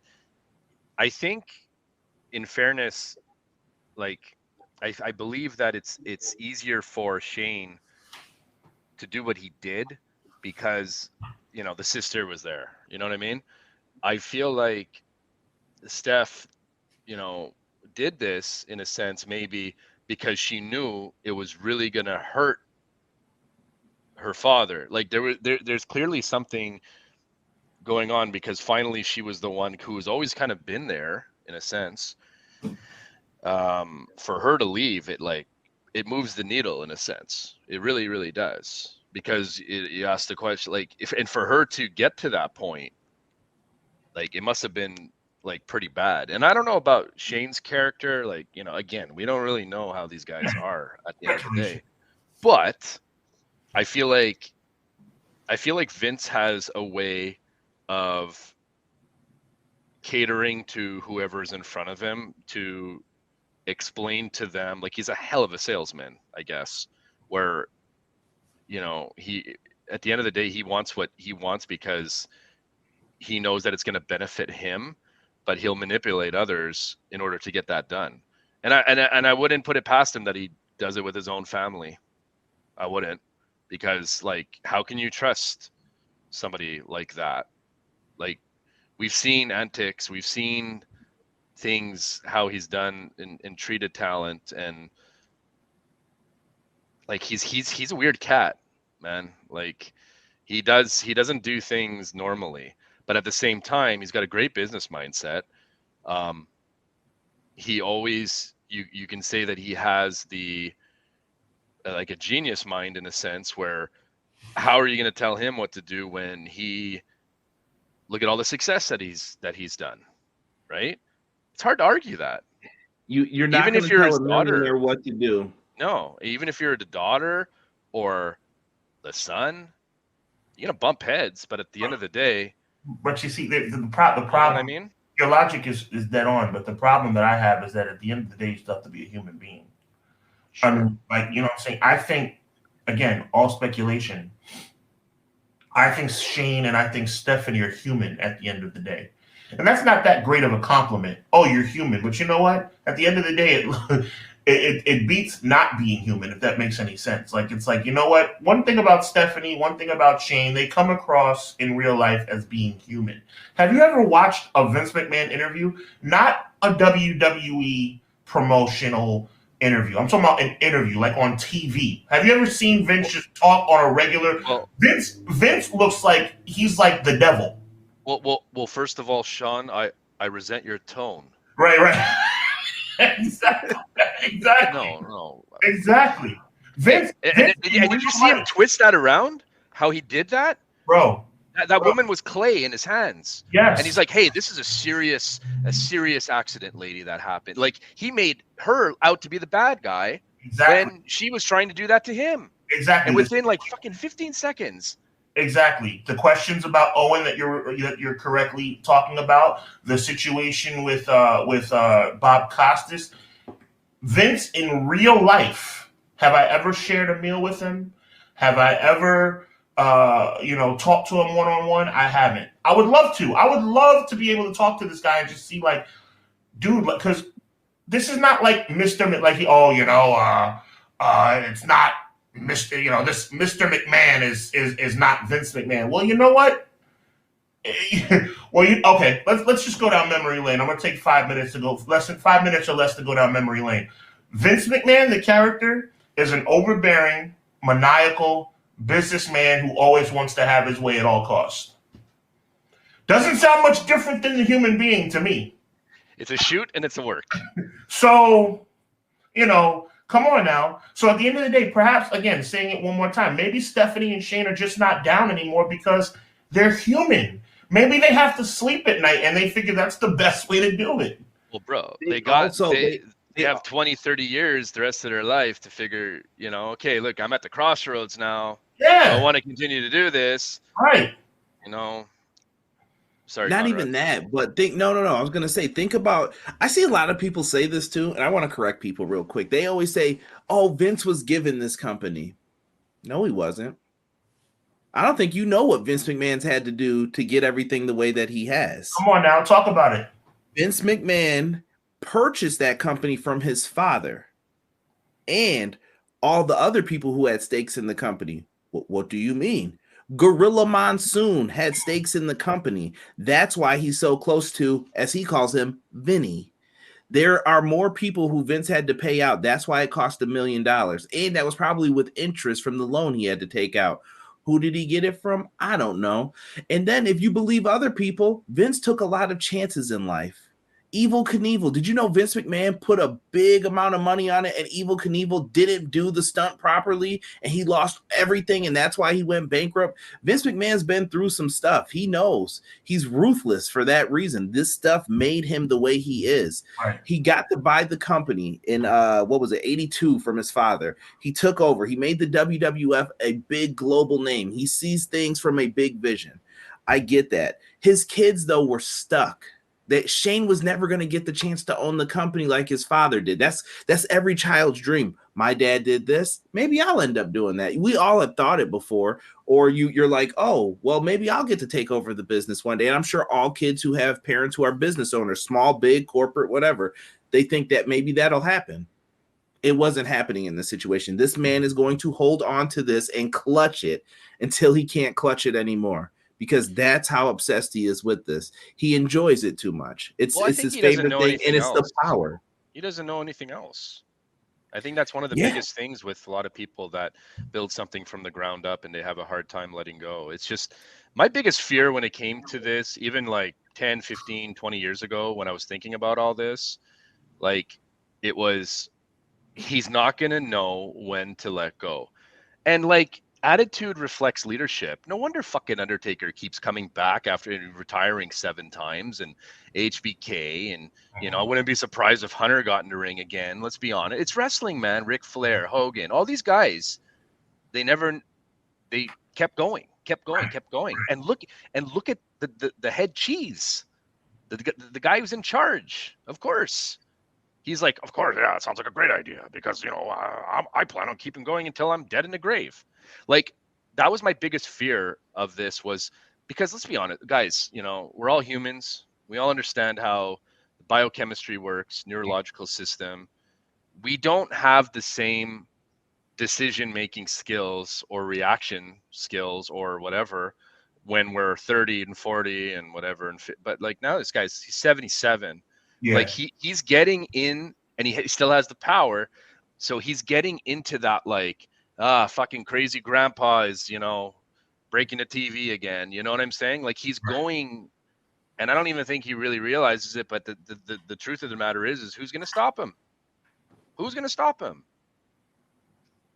I think, in fairness, like, I believe that it's easier for Shane to do what he did because, the sister was there. You know what I mean? I feel like Steph, did this in a sense, maybe because she knew it was really going to hurt her father. Like there's clearly something going on because finally she was the one who's always kind of been there in a sense. For her to leave, it moves the needle in a sense. It really, really does, because you asked the question, like, and for her to get to that point, like, it must have been like pretty bad. And I don't know about Shane's character. Like, again, we don't really know how these guys are at the end of the day, but I feel like Vince has a way of catering to whoever's in front of him to explain to them, like, he's a hell of a salesman, I guess, where, he, at the end of the day, he wants what he wants because he knows that it's going to benefit him, but he'll manipulate others in order to get that done. And I wouldn't put it past him that he does it with his own family. I wouldn't. Because, like, how can you trust somebody like that? Like, we've seen antics, we've seen things, how he's done and treated talent, and like he's a weird cat, man. Like, he doesn't do things normally, but at the same time, he's got a great business mindset. He always, you can say that he has the like a genius mind in a sense where how are you going to tell him what to do when he look at all the success that he's done, right? It's hard to argue that. You're not Even going if to you're tell his a daughter, millionaire what to do. no, even if you're the daughter or the son, you're gonna bump heads. But at the end of the day, But you see, the you know problem. what I mean? Your logic is dead on, but the problem that I have is that at the end of the day, you still have to be a human being. Sure. I mean, like, you know what I'm saying? I think, again, all speculation. I think Shane and I think Stephanie are human at the end of the day. And that's not that great of a compliment. Oh, you're human. But you know what? At the end of the day, it beats not being human, if that makes any sense. Like, it's like, you know what? One thing about Stephanie, one thing about Shane, they come across in real life as being human. Have you ever watched a Vince McMahon interview? Not a WWE promotional interview. I'm talking about an interview, like on TV. Have you ever seen Vince just talk on a regular? Well, Vince looks like he's like the devil. Well. First of all, Sean, I resent your tone. Right. Exactly. No. Exactly. Vince. And did you see him twist that around? How he did that? Bro. That woman was clay in his hands. Yes. And he's like, hey, this is a serious accident, lady, that happened. Like, he made her out to be the bad guy when she was trying to do that to him. Exactly. And within like fucking 15 seconds. Exactly. The questions about Owen that you're correctly talking about, the situation with Bob Costas. Vince in real life, have I ever shared a meal with him? Have I ever talk to him one-on-one? I haven't. I would love to. I would love to be able to talk to this guy and just see, like, dude, because this is not like Mr. It's not Mr. This Mr. McMahon is not Vince McMahon. Well, you know what? Okay. Let's just go down memory lane. I'm gonna take 5 minutes to go, less than 5 minutes or less to go down memory lane. Vince McMahon, the character, is an overbearing, maniacal businessman who always wants to have his way at all costs. Doesn't sound much different than the human being to me. It's a shoot and it's a work. So, come on now. So at the end of the day, perhaps, again, saying it one more time, maybe Stephanie and Shane are just not down anymore because they're human. Maybe they have to sleep at night and they figure that's the best way to do it. Well, bro, they have 20, 30 years the rest of their life to figure, okay, look, I'm at the crossroads now. Yeah. I want to continue to do this. Right. Sorry. Not Conrad. even that, but no. I was going to say, think about, I see a lot of people say this too, and I want to correct people real quick. They always say, oh, Vince was given this company. No, he wasn't. I don't think you know what Vince McMahon's had to do to get everything the way that he has. Come on now, talk about it. Vince McMahon purchased that company from his father and all the other people who had stakes in the company. What do you mean? Gorilla Monsoon had stakes in the company. That's why he's so close to, as he calls him, Vinny. There are more people who Vince had to pay out. That's why it cost $1 million. And that was probably with interest from the loan he had to take out. Who did he get it from? I don't know. And then if you believe other people, Vince took a lot of chances in life. Evel Knievel. Did you know Vince McMahon put a big amount of money on it and Evel Knievel didn't do the stunt properly and he lost everything and that's why he went bankrupt? Vince McMahon's been through some stuff. He knows. He's ruthless for that reason. This stuff made him the way he is. Right. He got to buy the company in, 82 from his father. He took over. He made the WWF a big global name. He sees things from a big vision. I get that. His kids, though, were stuck. That Shane was never going to get the chance to own the company like his father did. That's every child's dream. My dad did this. Maybe I'll end up doing that. We all have thought it before. Or you're like, oh, well, maybe I'll get to take over the business one day. And I'm sure all kids who have parents who are business owners, small, big, corporate, whatever, they think that maybe that'll happen. It wasn't happening in this situation. This man is going to hold on to this and clutch it until he can't clutch it anymore. Because that's how obsessed he is with this. He enjoys it too much. It's his favorite thing, and it's the power. He doesn't know anything else. I think that's one of the biggest things with a lot of people that build something from the ground up and they have a hard time letting go. It's just my biggest fear when it came to this, even like 10, 15, 20 years ago when I was thinking about all this, like it was he's not going to know when to let go. And like attitude reflects leadership. No wonder fucking Undertaker keeps coming back after retiring 7 times, and HBK, and I wouldn't be surprised if Hunter got in the ring again. Let's be honest. It's wrestling, man. Ric Flair, Hogan, all these guys, they kept going. And look at the head cheese. The guy who's in charge, of course. He's like, of course, yeah, it sounds like a great idea because, I plan on keeping going until I'm dead in the grave. Like, that was my biggest fear of this, was because, let's be honest, guys, we're all humans. We all understand how biochemistry works, neurological system. We don't have the same decision-making skills or reaction skills or whatever when we're 30 and 40 and whatever. But like now this he's 77. Yeah. Like he's getting in, and he still has the power. So he's getting into that, like, fucking crazy grandpa is, breaking the TV again. You know what I'm saying? Like he's going, and I don't even think he really realizes it, but the truth of the matter is who's going to stop him? Who's going to stop him?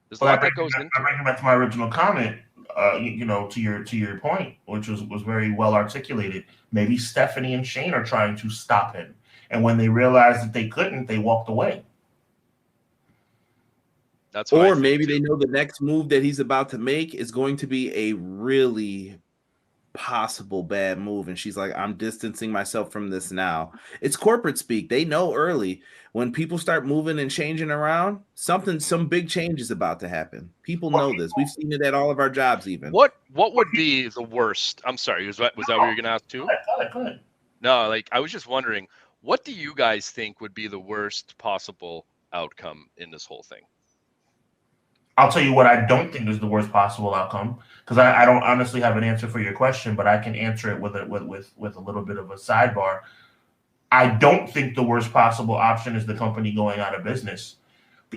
There's a lot that goes into it. I bring back to my original comment, to your point, which was very well articulated. Maybe Stephanie and Shane are trying to stop him. And when they realized that they couldn't, they walked away. That's or maybe they know the next move that he's about to make is going to be a really possible bad move. And she's like, I'm distancing myself from this now. It's corporate speak. They know early when people start moving and changing around, some big change is about to happen. People know this. We've seen it at all of our jobs even. What would be the worst? I'm sorry. Was that what you were going to ask too? Go ahead. No, like I was just wondering, what do you guys think would be the worst possible outcome in this whole thing? I'll tell you what I don't think is the worst possible outcome, because I don't honestly have an answer for your question, but I can answer it with a little bit of a sidebar. I don't think the worst possible option is the company going out of business.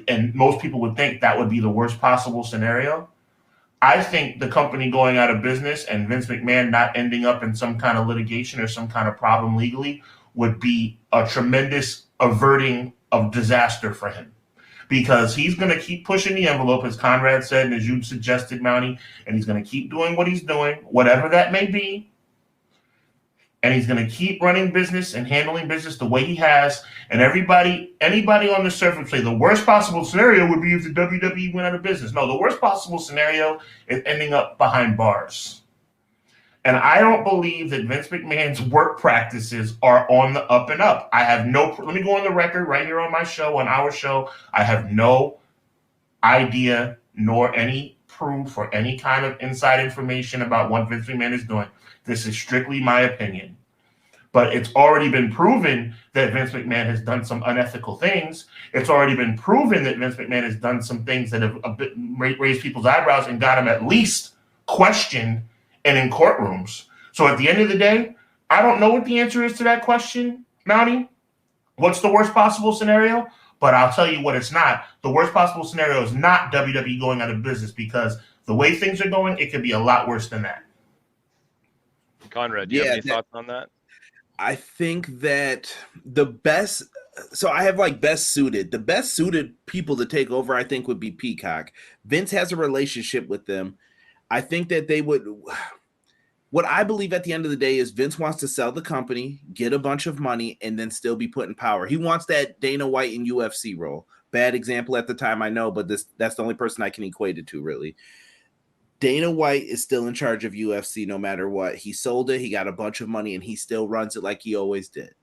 And most people would think that would be the worst possible scenario. I think the company going out of business and Vince McMahon not ending up in some kind of litigation or some kind of problem legally would be a tremendous averting of disaster for him, because he's going to keep pushing the envelope, as Conrad said, and as you suggested, Mountie, and he's going to keep doing what he's doing, whatever that may be. And he's going to keep running business and handling business the way he has. And anybody on the surface say the worst possible scenario would be if the WWE went out of business. No, the worst possible scenario is ending up behind bars. And I don't believe that Vince McMahon's work practices are on the up and up. Let me go on the record right here on my show, on our show. I have no idea nor any proof or any kind of inside information about what Vince McMahon is doing. This is strictly my opinion. But it's already been proven that Vince McMahon has done some unethical things. It's already been proven that Vince McMahon has done some things that have raised people's eyebrows and got him at least questioned and in courtrooms. So at the end of the day, I don't know what the answer is to that question, Mountie. What's the worst possible scenario? But I'll tell you what it's not. The worst possible scenario is not WWE going out of business, because the way things are going, it could be a lot worse than that. Conrad, do you have any thoughts on that? I think that the best suited people to take over, I think, would be Peacock. Vince has a relationship with them. I think that they would. What I believe at the end of the day is Vince wants to sell the company, get a bunch of money, and then still be put in power. He wants that Dana White in UFC role. Bad example at the time, I know, but that's the only person I can equate it to, really. Dana White is still in charge of UFC no matter what. He sold it, he got a bunch of money, and he still runs it like he always did.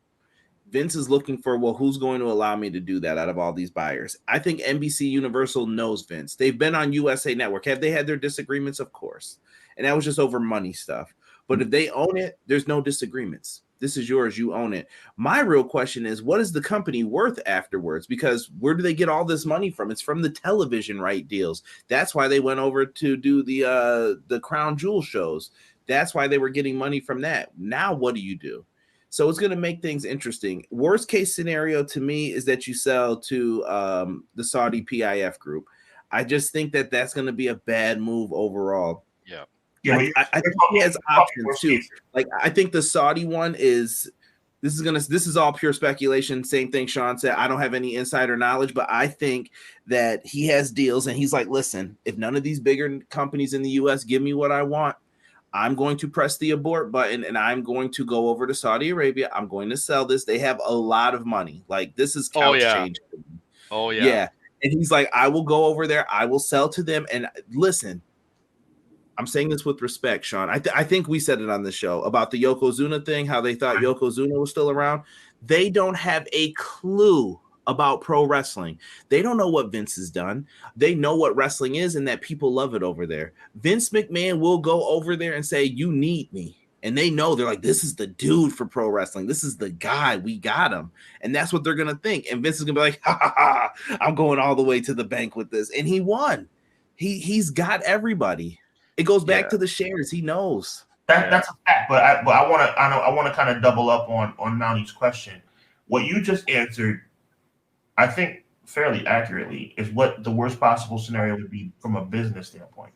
Vince is looking for, well, who's going to allow me to do that out of all these buyers? I think NBC Universal knows Vince. They've been on USA Network. Have they had their disagreements? Of course. And that was just over money stuff. But if they own it, there's no disagreements. This is yours. You own it. My real question is, what is the company worth afterwards? Because where do they get all this money from? It's from the television right deals. That's why they went over to do the Crown Jewel shows. That's why they were getting money from that. Now what do you do? So it's going to make things interesting. Worst case scenario to me is that you sell to the Saudi PIF group. I just think that that's going to be a bad move overall. Yeah. I think he has options too. Like I think the Saudi one is This is all pure speculation. Same thing Sean said. I don't have any insider knowledge, but I think that he has deals and he's like, listen, if none of these bigger companies in the US give me what I want, I'm going to press the abort button and I'm going to go over to Saudi Arabia. I'm going to sell this. They have a lot of money. Like, this is couch change. Oh yeah. Yeah. And he's like, I will go over there. I will sell to them. And listen, I'm saying this with respect, Sean. I think we said it on the show about the Yokozuna thing, how they thought Yokozuna was still around. They don't have a clue about pro wrestling. They don't know what Vince has done. They know what wrestling is and that people love it over there. Vince McMahon will go over there and say, you need me. And they know, they're like, this is the dude for pro wrestling. This is the guy. We got him. And that's what they're going to think. And Vince is going to be like, ha, ha, ha, I'm going all the way to the bank with this. And he won. He's got everybody. It goes back to the shares. He knows. That's a fact. But I want to kind of double up on Mounty's question. What you just answered, I think fairly accurately, is what the worst possible scenario would be from a business standpoint.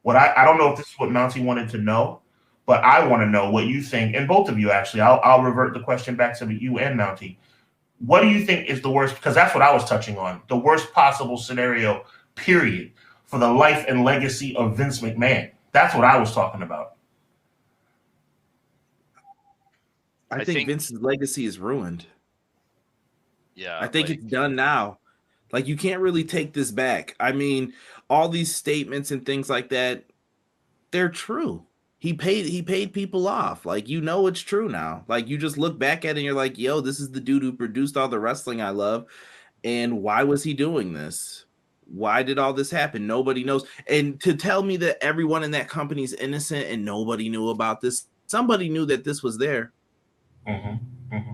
What I don't know if this is what Mounty wanted to know, but I want to know what you think, and both of you actually. I'll revert the question back to you and Mounty. What do you think is the worst? Because that's what I was touching on. The worst possible scenario, period, for the life and legacy of Vince McMahon. That's what I was talking about. I think Vince's legacy is ruined. Yeah. I think it's done now. Like, you can't really take this back. I mean, all these statements and things like that, they're true. He paid people off. Like, you know, it's true now. Like, you just look back at it and you're like, yo, this is the dude who produced all the wrestling I love. And why was he doing this? Why did all this happen? Nobody knows. And to tell me that everyone in that company is innocent and nobody knew about this, somebody knew that this was there. Mm-hmm. Mm-hmm.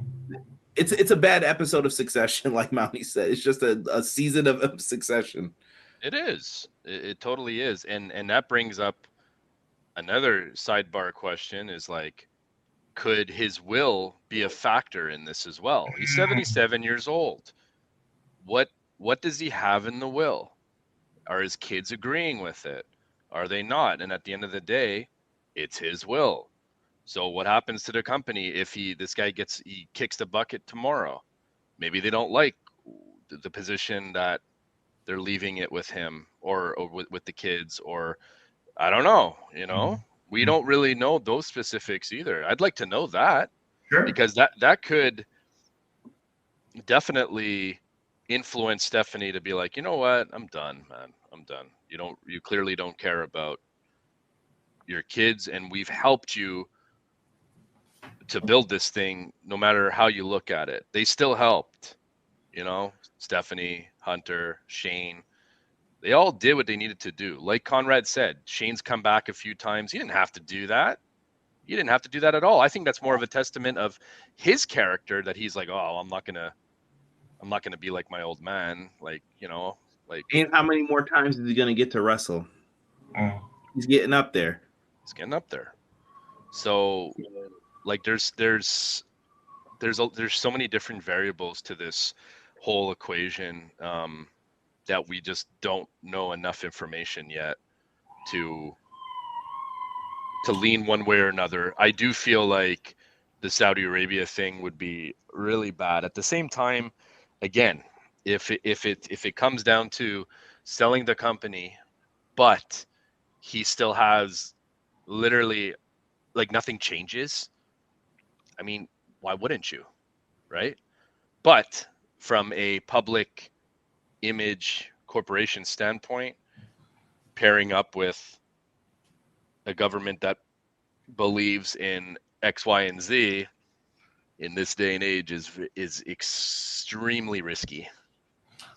It's a bad episode of Succession, like Mounty said. It's just a season of Succession. It is. It totally is. And that brings up another sidebar question is like, could his will be a factor in this as well? He's 77 years old. What does he have in the will? Are his kids agreeing with it? Are they not? And at the end of the day, it's his will. So what happens to the company if this guy kicks the bucket tomorrow? Maybe they don't like the position that they're leaving it with him or with the kids, or I don't know, you know. We don't really know those specifics either. I'd like to know that. Sure. Because that could definitely influence Stephanie to be like, you know what, I'm done, man. I'm done. You clearly don't care about your kids, and we've helped you to build this thing no matter how you look at it. They still helped, you know, Stephanie, Hunter, Shane. They all did what they needed to do. Like Conrad said, Shane's come back a few times. He didn't have to do that. He didn't have to do that at all. I think that's more of a testament of his character, that he's like, oh, I'm not gonna be like my old man. Like, you know, like. And how many more times is he gonna get to wrestle? He's getting up there. He's getting up there. So, like, there's so many different variables to this whole equation that we just don't know enough information yet to lean one way or another. I do feel like the Saudi Arabia thing would be really bad. At the same time, again, if it comes down to selling the company, but he still has literally like nothing changes, I mean, why wouldn't you, right? But from a public image corporation standpoint, pairing up with a government that believes in X, Y, and Z in this day and age is extremely risky.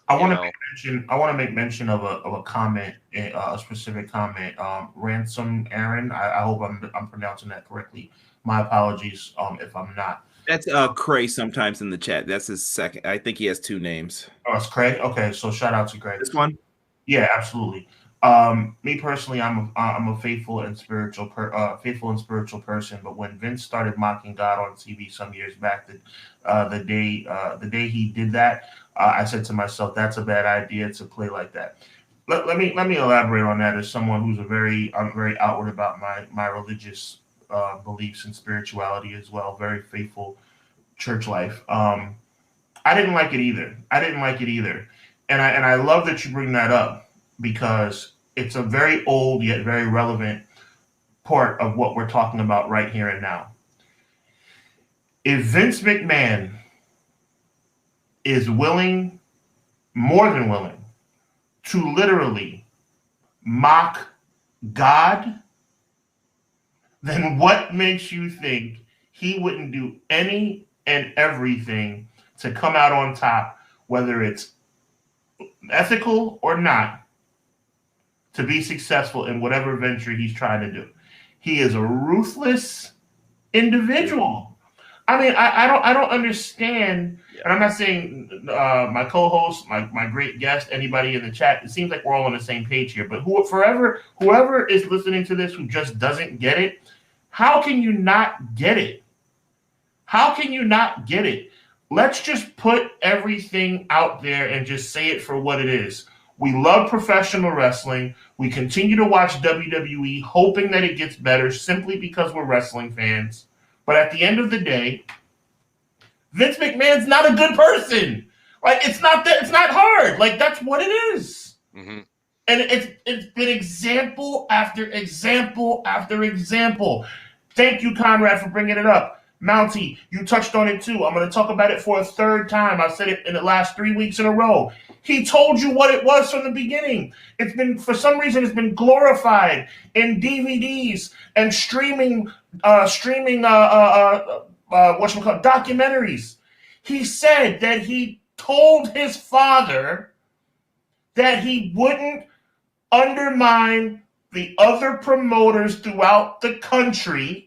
I want to make mention of a comment, a specific comment. Ransom Aaron. I hope I'm pronouncing that correctly. My apologies if I'm not. That's Cray sometimes in the chat. That's his second. I think he has two names. Oh, it's Craig. Okay, so shout out to Craig. This one? Yeah, absolutely. Me personally, I'm a faithful and spiritual person. But when Vince started mocking God on TV some years back, the day he did that, I said to myself, that's a bad idea to play like that. Let me elaborate on that as someone who's I'm very outward about my religious beliefs and spirituality as well. Very faithful church life. I didn't like it either. And I love that you bring that up because it's a very old yet very relevant part of what we're talking about right here and now. If Vince McMahon is willing, more than willing, to literally mock God, then what makes you think he wouldn't do any and everything to come out on top, whether it's ethical or not, to be successful in whatever venture he's trying to do? He is a ruthless individual. I mean, I don't understand, and I'm not saying my co-host, my great guest, anybody in the chat. It seems like we're all on the same page here. But whoever is listening to this who just doesn't get it, how can you not get it? How can you not get it? Let's just put everything out there and just say it for what it is. We love professional wrestling. We continue to watch WWE, hoping that it gets better simply because we're wrestling fans. But at the end of the day, Vince McMahon's not a good person. Like, it's not hard. Like, that's what it is. Mm-hmm. And it's been example after example after example. Thank you, Conrad, for bringing it up. Mountie, you touched on it too. I'm going to talk about it for a third time. I said it in the last 3 weeks in a row. He told you what it was from the beginning. It's been, for some reason, it's been glorified in DVDs and streaming documentaries. He said that he told his father that he wouldn't undermine the other promoters throughout the country.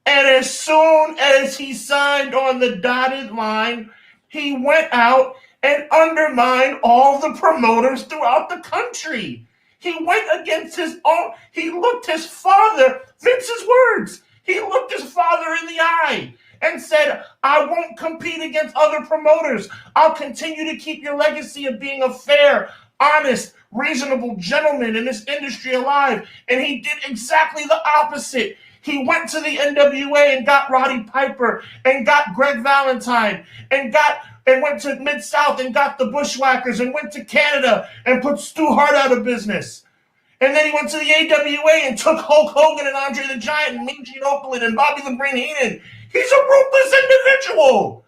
And as soon as he signed on the dotted line, he went out and undermined all the promoters throughout the country. He went against his own. He looked his father, Vince's words, he looked his father in the eye and said, I won't compete against other promoters. I'll continue to keep your legacy of being a fair, honest, reasonable gentleman in this industry alive. And he did exactly the opposite. He went to the NWA and got Roddy Piper and got Greg Valentine and went to Mid-South and got the Bushwhackers and went to Canada and put Stu Hart out of business. And then he went to the AWA and took Hulk Hogan and Andre the Giant and Mean Gene Okerlund and Bobby the Brain Heenan. He's a ruthless individual.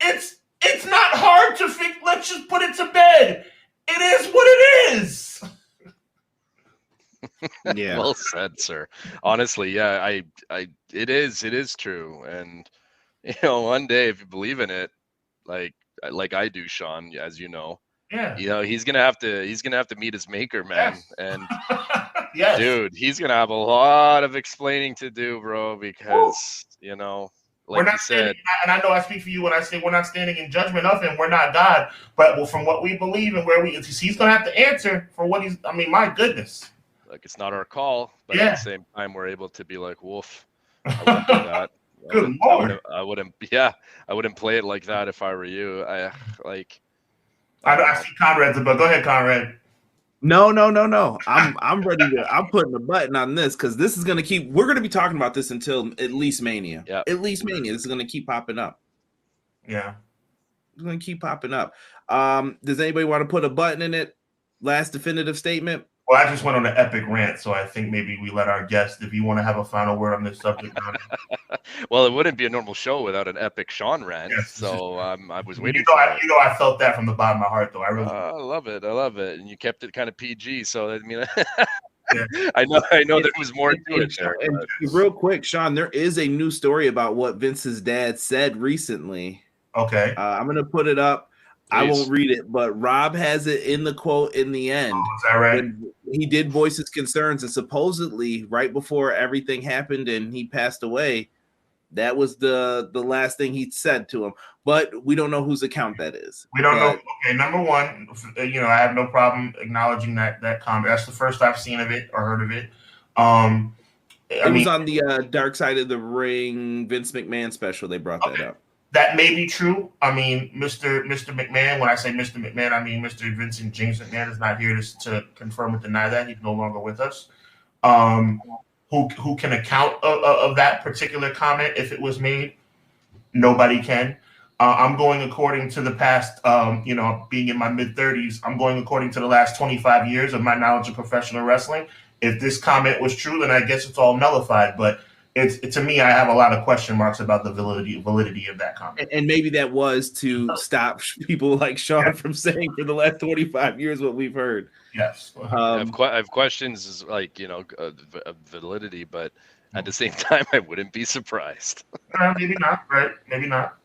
It's not hard to fix. Let's just put it to bed. It is what it is. Yeah. Well said, sir. Honestly, yeah, it is true. And one day, if you believe in it, like I do, Sean, as you know, he's gonna have to meet his maker, man. Yes. And yes. Dude, he's gonna have a lot of explaining to do, bro, because like you said, and I know I speak for you when I say we're not standing in judgment of him. We're not God, but from what we believe and he's gonna have to answer for what he's. I mean, my goodness. Like, it's not our call, but at the same time, we're able to be like, woof, I wouldn't do that. Good Lord. I wouldn't play it like that if I were you. I see Conrad's about. Go ahead, Conrad. No. I'm ready I'm putting a button on this because this is gonna we're gonna be talking about this until at least Mania. Yeah. At least Mania. This is gonna keep popping up. Yeah. It's gonna keep popping up. Does anybody want to put a button in it? Last definitive statement? Well, I just went on an epic rant, so I think maybe we let our guest, if you want to have a final word on this subject. Well, it wouldn't be a normal show without an epic Sean rant. Yes. So I was waiting. I felt that from the bottom of my heart, though. I love it. And you kept it kind of PG. So I mean, I know there was more to it there. And real quick, Sean, there is a new story about what Vince's dad said recently. Okay. I'm gonna put it up. Please. I won't read it, but Rob has it in the quote in the end. Oh, is that right? He did voice his concerns, and supposedly right before everything happened and he passed away, that was the last thing he said to him. But we don't know whose account that is. We don't know. Okay, number one, I have no problem acknowledging that comment. That's the first I've seen of it or heard of it. It was on the Dark Side of the Ring Vince McMahon special. They brought that up. That may be true. I mean, Mr. McMahon, when I say Mr. McMahon, I mean Mr. Vincent James McMahon is not here to confirm or deny that. He's no longer with us. Who can account of that particular comment if it was made? nobody can. I'm going according to the past, being in my mid-30s, I'm going according to the last 25 years of my knowledge of professional wrestling. If this comment was true, then I guess it's all nullified. But to me, I have a lot of question marks about the validity of that comment. And maybe that was to stop people like Sean from saying for the last 25 years what we've heard. Yes. I have questions, is like, validity, but at the same time, I wouldn't be surprised. Maybe not, right? Maybe not.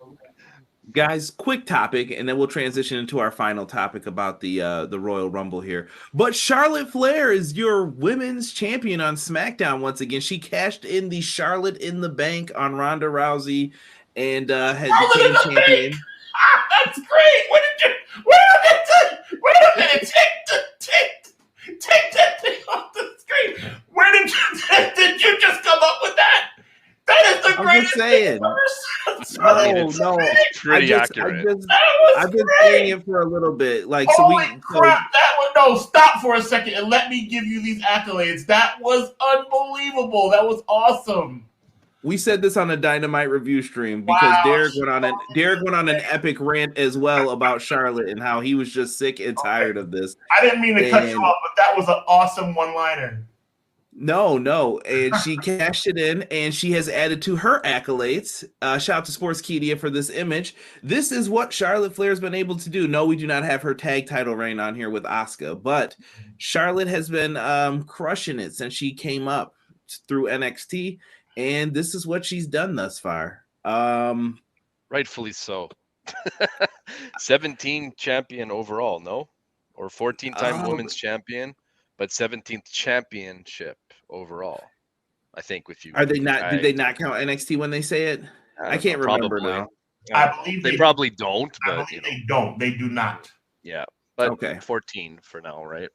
Guys, quick topic, and then we'll transition into our final topic about the Royal Rumble here. But Charlotte Flair is your women's champion on SmackDown once again. She cashed in the Charlotte in the Bank on Ronda Rousey and has became champion. That's great. Wait a minute. Take that thing off the screen. Where did you just come up with that? That is the greatest thing ever. No, it's pretty accurate. I've been saying it for a little bit. Like, holy crap! Stop for a second and let me give you these accolades. That was unbelievable. That was awesome. We said this on a Dynamite review stream because Derek went on an epic rant as well about Charlotte and how he was just sick and tired of this. I didn't mean to cut you off, but that was an awesome one-liner. No, and she cashed it in, and she has added to her accolades. Shout out to Sportskeeda for this image. This is what Charlotte Flair has been able to do. No, we do not have her tag title reign on here with Asuka, but Charlotte has been crushing it since she came up through NXT, and this is what she's done thus far. Rightfully so. 17 champion overall, no? Or 14-time women's champion, but 17th championship overall. I think with you. Are they not? Did they not count NXT when they say it? I can't remember now. I believe they probably don't, but they don't. They do not. Yeah, but okay. 14 for now, right?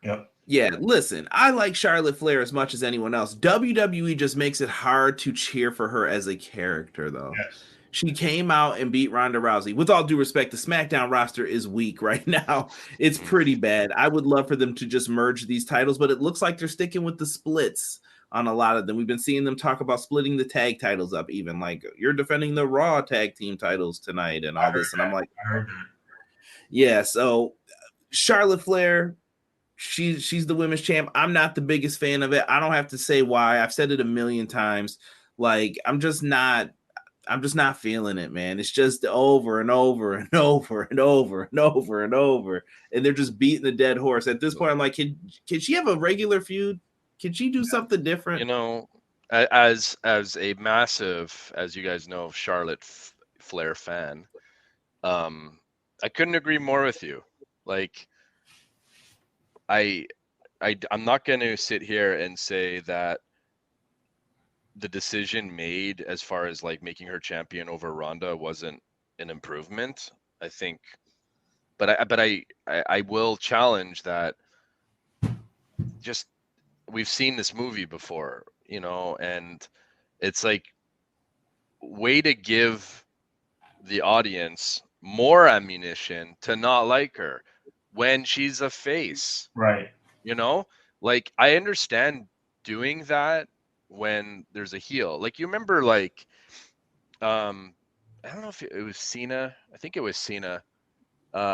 Yep. Yeah, listen, I like Charlotte Flair as much as anyone else. WWE just makes it hard to cheer for her as a character, though. Yes. She came out and beat Ronda Rousey. With all due respect, the SmackDown roster is weak right now. It's pretty bad. I would love for them to just merge these titles, but it looks like they're sticking with the splits on a lot of them. We've been seeing them talk about splitting the tag titles up, even like you're defending the Raw tag team titles tonight and all this. And I'm like, yeah, so Charlotte Flair, she's the women's champ. I'm not the biggest fan of it. I don't have to say why. I've said it a million times. Like, I'm just not feeling it, man. It's just over and over and over and over and over and over. And they're just beating the dead horse. At this point, I'm like, can she have a regular feud? Can she do something different? You know, as a massive, as you guys know, Charlotte Flair fan, I couldn't agree more with you. Like, I'm not going to sit here and say that the decision made as far as like making her champion over Ronda wasn't an improvement. I think, but I will challenge that. Just, we've seen this movie before, you know, and it's like, way to give the audience more ammunition to not like her when she's a face, right? You know, like, I understand doing that when there's a heel. Like, you remember, like, I don't know if it was Cena. I think it was Cena.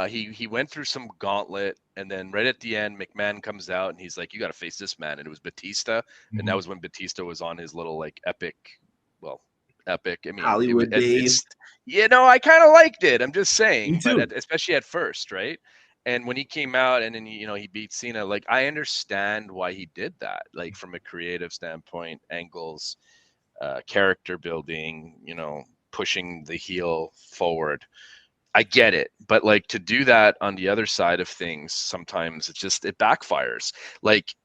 He went through some gauntlet, and then right at the end, McMahon comes out and he's like, "You got to face this man," and it was Batista. Mm-hmm. And that was when Batista was on his little like epic. I mean, Hollywood days. You know, I kind of liked it. I'm just saying, but especially at first, right? And when he came out and then, you know, he beat Cena, like, I understand why he did that, like, from a creative standpoint, angles, character building, you know, pushing the heel forward. I get it. But, like, to do that on the other side of things, sometimes it backfires. Like,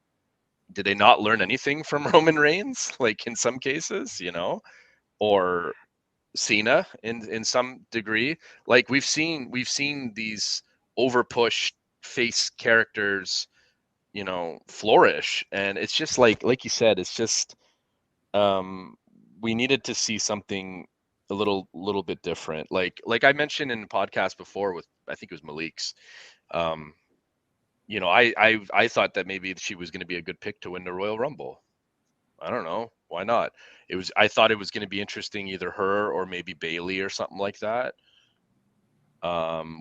did they not learn anything from Roman Reigns? Like, in some cases, you know, or Cena in some degree. Like, we've seen these over-pushed face characters, you know, flourish, and it's just like you said, it's just we needed to see something a little bit different. Like I mentioned in the podcast before with, I think it was Malik's, you know, I thought that maybe she was going to be a good pick to win the Royal Rumble. I don't know, Why not? I thought it was going to be interesting, either her or maybe Bailey or something like that.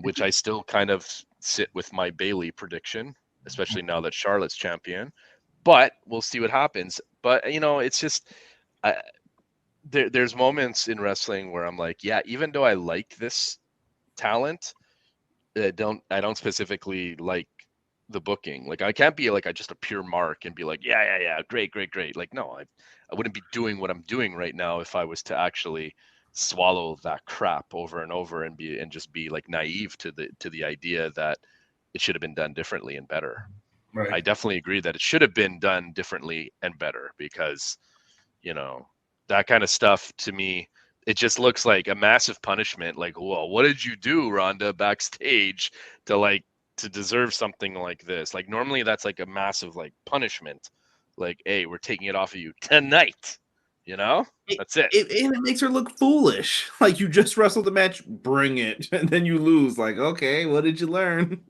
Which I still kind of sit with my Bailey prediction, especially now that Charlotte's champion. But we'll see what happens. But it's just there's moments in wrestling where I'm like, yeah, even though I like this talent, I don't specifically like the booking. Like, I can't be like just a pure mark and be like, yeah, great. Like, no, I wouldn't be doing what I'm doing right now if I was to actually swallow that crap over and over and just be like naive to the idea that it should have been done differently and better. Right. I definitely agree that it should have been done differently and better, because that kind of stuff, to me, it just looks like a massive punishment. Like, whoa, what did you do, Rhonda, backstage to deserve something like this? Like, normally that's like a massive like punishment. Like, hey, we're taking it off of you tonight. That's it. And it makes her look foolish. Like, you just wrestled the match, bring it, and then you lose. Like, okay, what did you learn?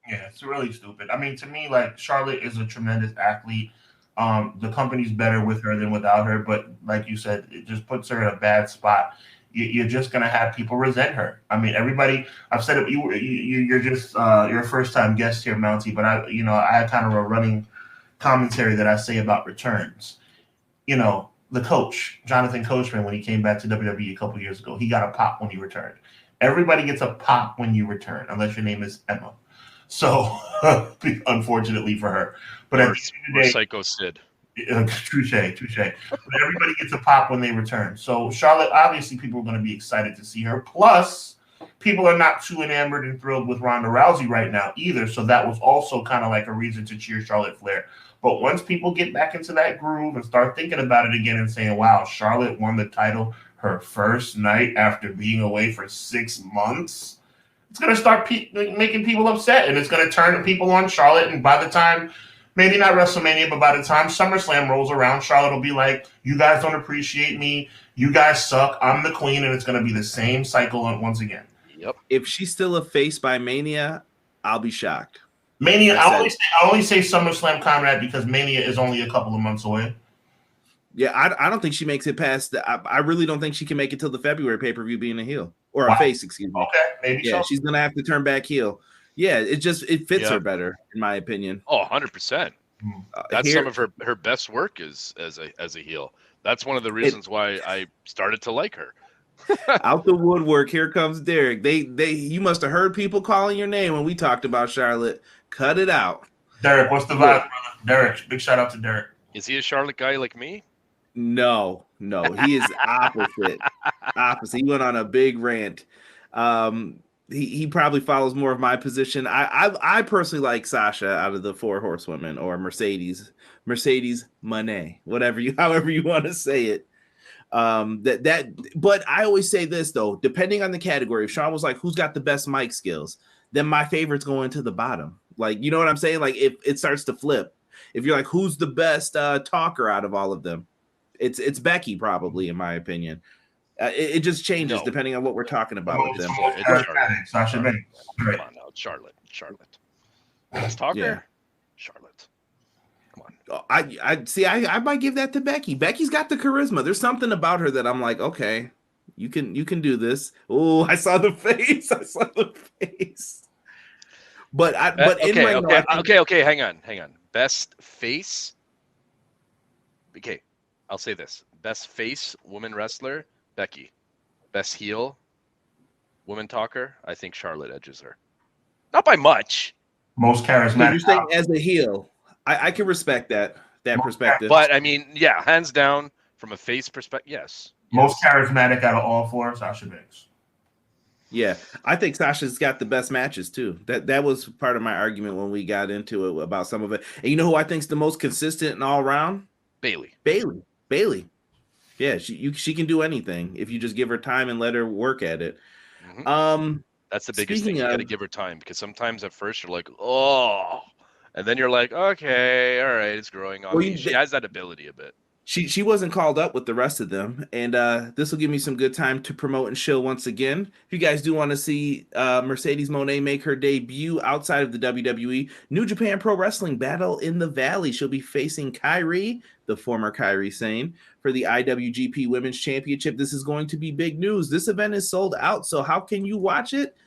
Yeah, it's really stupid. I mean, to me, like, Charlotte is a tremendous athlete. The company's better with her than without her, but like you said, it just puts her in a bad spot. You're just gonna have people resent her. I mean, everybody. I've said it. You're just you're a first time guest here, Mountie. But I had kind of a running commentary that I say about returns. The coach, Jonathan Coachman, when he came back to WWE a couple years ago, he got a pop when he returned. Everybody gets a pop when you return, unless your name is Emma. So, unfortunately for her. But at the end of the day, Psycho Sid. Touche. But everybody gets a pop when they return. So, Charlotte, obviously, people are going to be excited to see her. Plus, people are not too enamored and thrilled with Ronda Rousey right now either. So, that was also kind of like a reason to cheer Charlotte Flair. But once people get back into that groove and start thinking about it again and saying, wow, Charlotte won the title her first night after being away for 6 months, it's going to start making people upset, and it's going to turn people on Charlotte. And by the time, maybe not WrestleMania, but by the time SummerSlam rolls around, Charlotte will be like, you guys don't appreciate me. You guys suck. I'm the queen. And it's going to be the same cycle once again. Yep. If she's still a face by Mania, I'll be shocked. Mania, I only say SummerSlam, Conrad, because Mania is only a couple of months away. Yeah, I don't think she makes it past. I really don't think she can make it till the February pay-per-view being a heel or a face, excuse me. Okay, maybe yeah, so. She's gonna have to turn back heel. Yeah, it fits her better, in my opinion. Oh, 100%. That's some of her best work is as a heel. That's one of the reasons why I started to like her. Out the woodwork, here comes Derek. You must have heard people calling your name when we talked about Charlotte. Cut it out. Derek, what's the vibe, brother? Derek, big shout out to Derek. Is he a Charlotte guy like me? No, he is opposite. He went on a big rant. He probably follows more of my position. I personally like Sasha out of the 4 horsewomen, or Mercedes Moné, however you want to say it. But I always say this though, depending on the category, if Sean was like, who's got the best mic skills, then my favorites go into the bottom. Like, you know what I'm saying? Like, if it starts to flip, if you're like, who's the best talker out of all of them, it's Becky, probably, in my opinion. It just changes depending on what we're talking about with them. It's Sasha Banks. Come on now, Charlotte. Best talker, yeah. Charlotte. Come on. I see. I might give that to Becky. Becky's got the charisma. There's something about her that I'm like, okay, you can do this. Oh, I saw the face. But okay. Hang on. Best face. Okay, I'll say this: best face woman wrestler, Becky. Best heel woman talker, I think Charlotte edges her. Not by much. Most charismatic. You're saying as a heel, I can respect that perspective. But I mean, yeah, hands down from a face perspective, yes. Most charismatic out of all 4, Sasha Banks. Yeah, I think Sasha's got the best matches too. That was part of my argument when we got into it about some of it. And you know who I think's the most consistent and all around? Bailey. Yeah, she can do anything if you just give her time and let her work at it. Mm-hmm. That's the biggest thing. You got to give her time, because sometimes at first you're like, oh, and then you're like, okay, all right, it's growing on me. She has that ability a bit. She wasn't called up with the rest of them, and this will give me some good time to promote and show once again. If you guys do want to see Mercedes Moné make her debut outside of the WWE, New Japan Pro Wrestling Battle in the Valley. She'll be facing Kairi, the former Kairi Sane, for the IWGP Women's Championship. This is going to be big news. This event is sold out, so how can you watch it?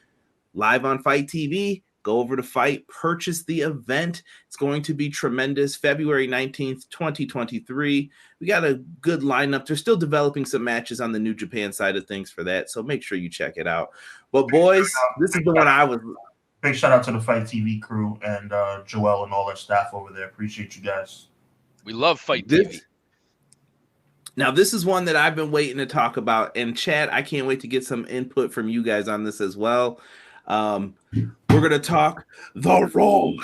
Live on Fight TV. Go over to Fight, purchase the event. It's going to be tremendous. February 19th, 2023. We got a good lineup. They're still developing some matches on the New Japan side of things for that, so make sure you check it out. But boys, this is the one I was... Big shout out to the Fight TV crew and Joel and all their staff over there. Appreciate you guys. We love Fight TV. Now, this is one that I've been waiting to talk about. And Chad, I can't wait to get some input from you guys on this as well. We're going to talk the Royal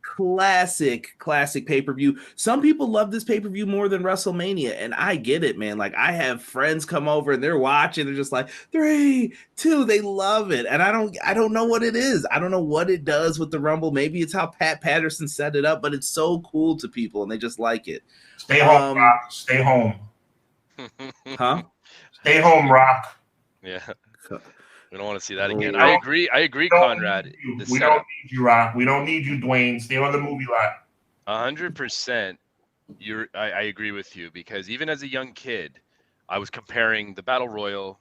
classic pay-per-view. Some people love this pay-per-view more than WrestleMania, and I get it, man. Like, I have friends come over and they're watching, they're just like 3, 2, they love it. And I don't know what it is. I don't know what it does with the Rumble. Maybe it's how Pat Patterson set it up, but it's so cool to people and they just like it. Stay home, Rock. Stay home. Huh? Stay home, Rock. Yeah. We don't want to see that again. I agree, Conrad. We don't need you, Rock. We don't need you, Dwayne. Stay on the movie lot. 100%. I agree with you, because even as a young kid, I was comparing the Battle Royal,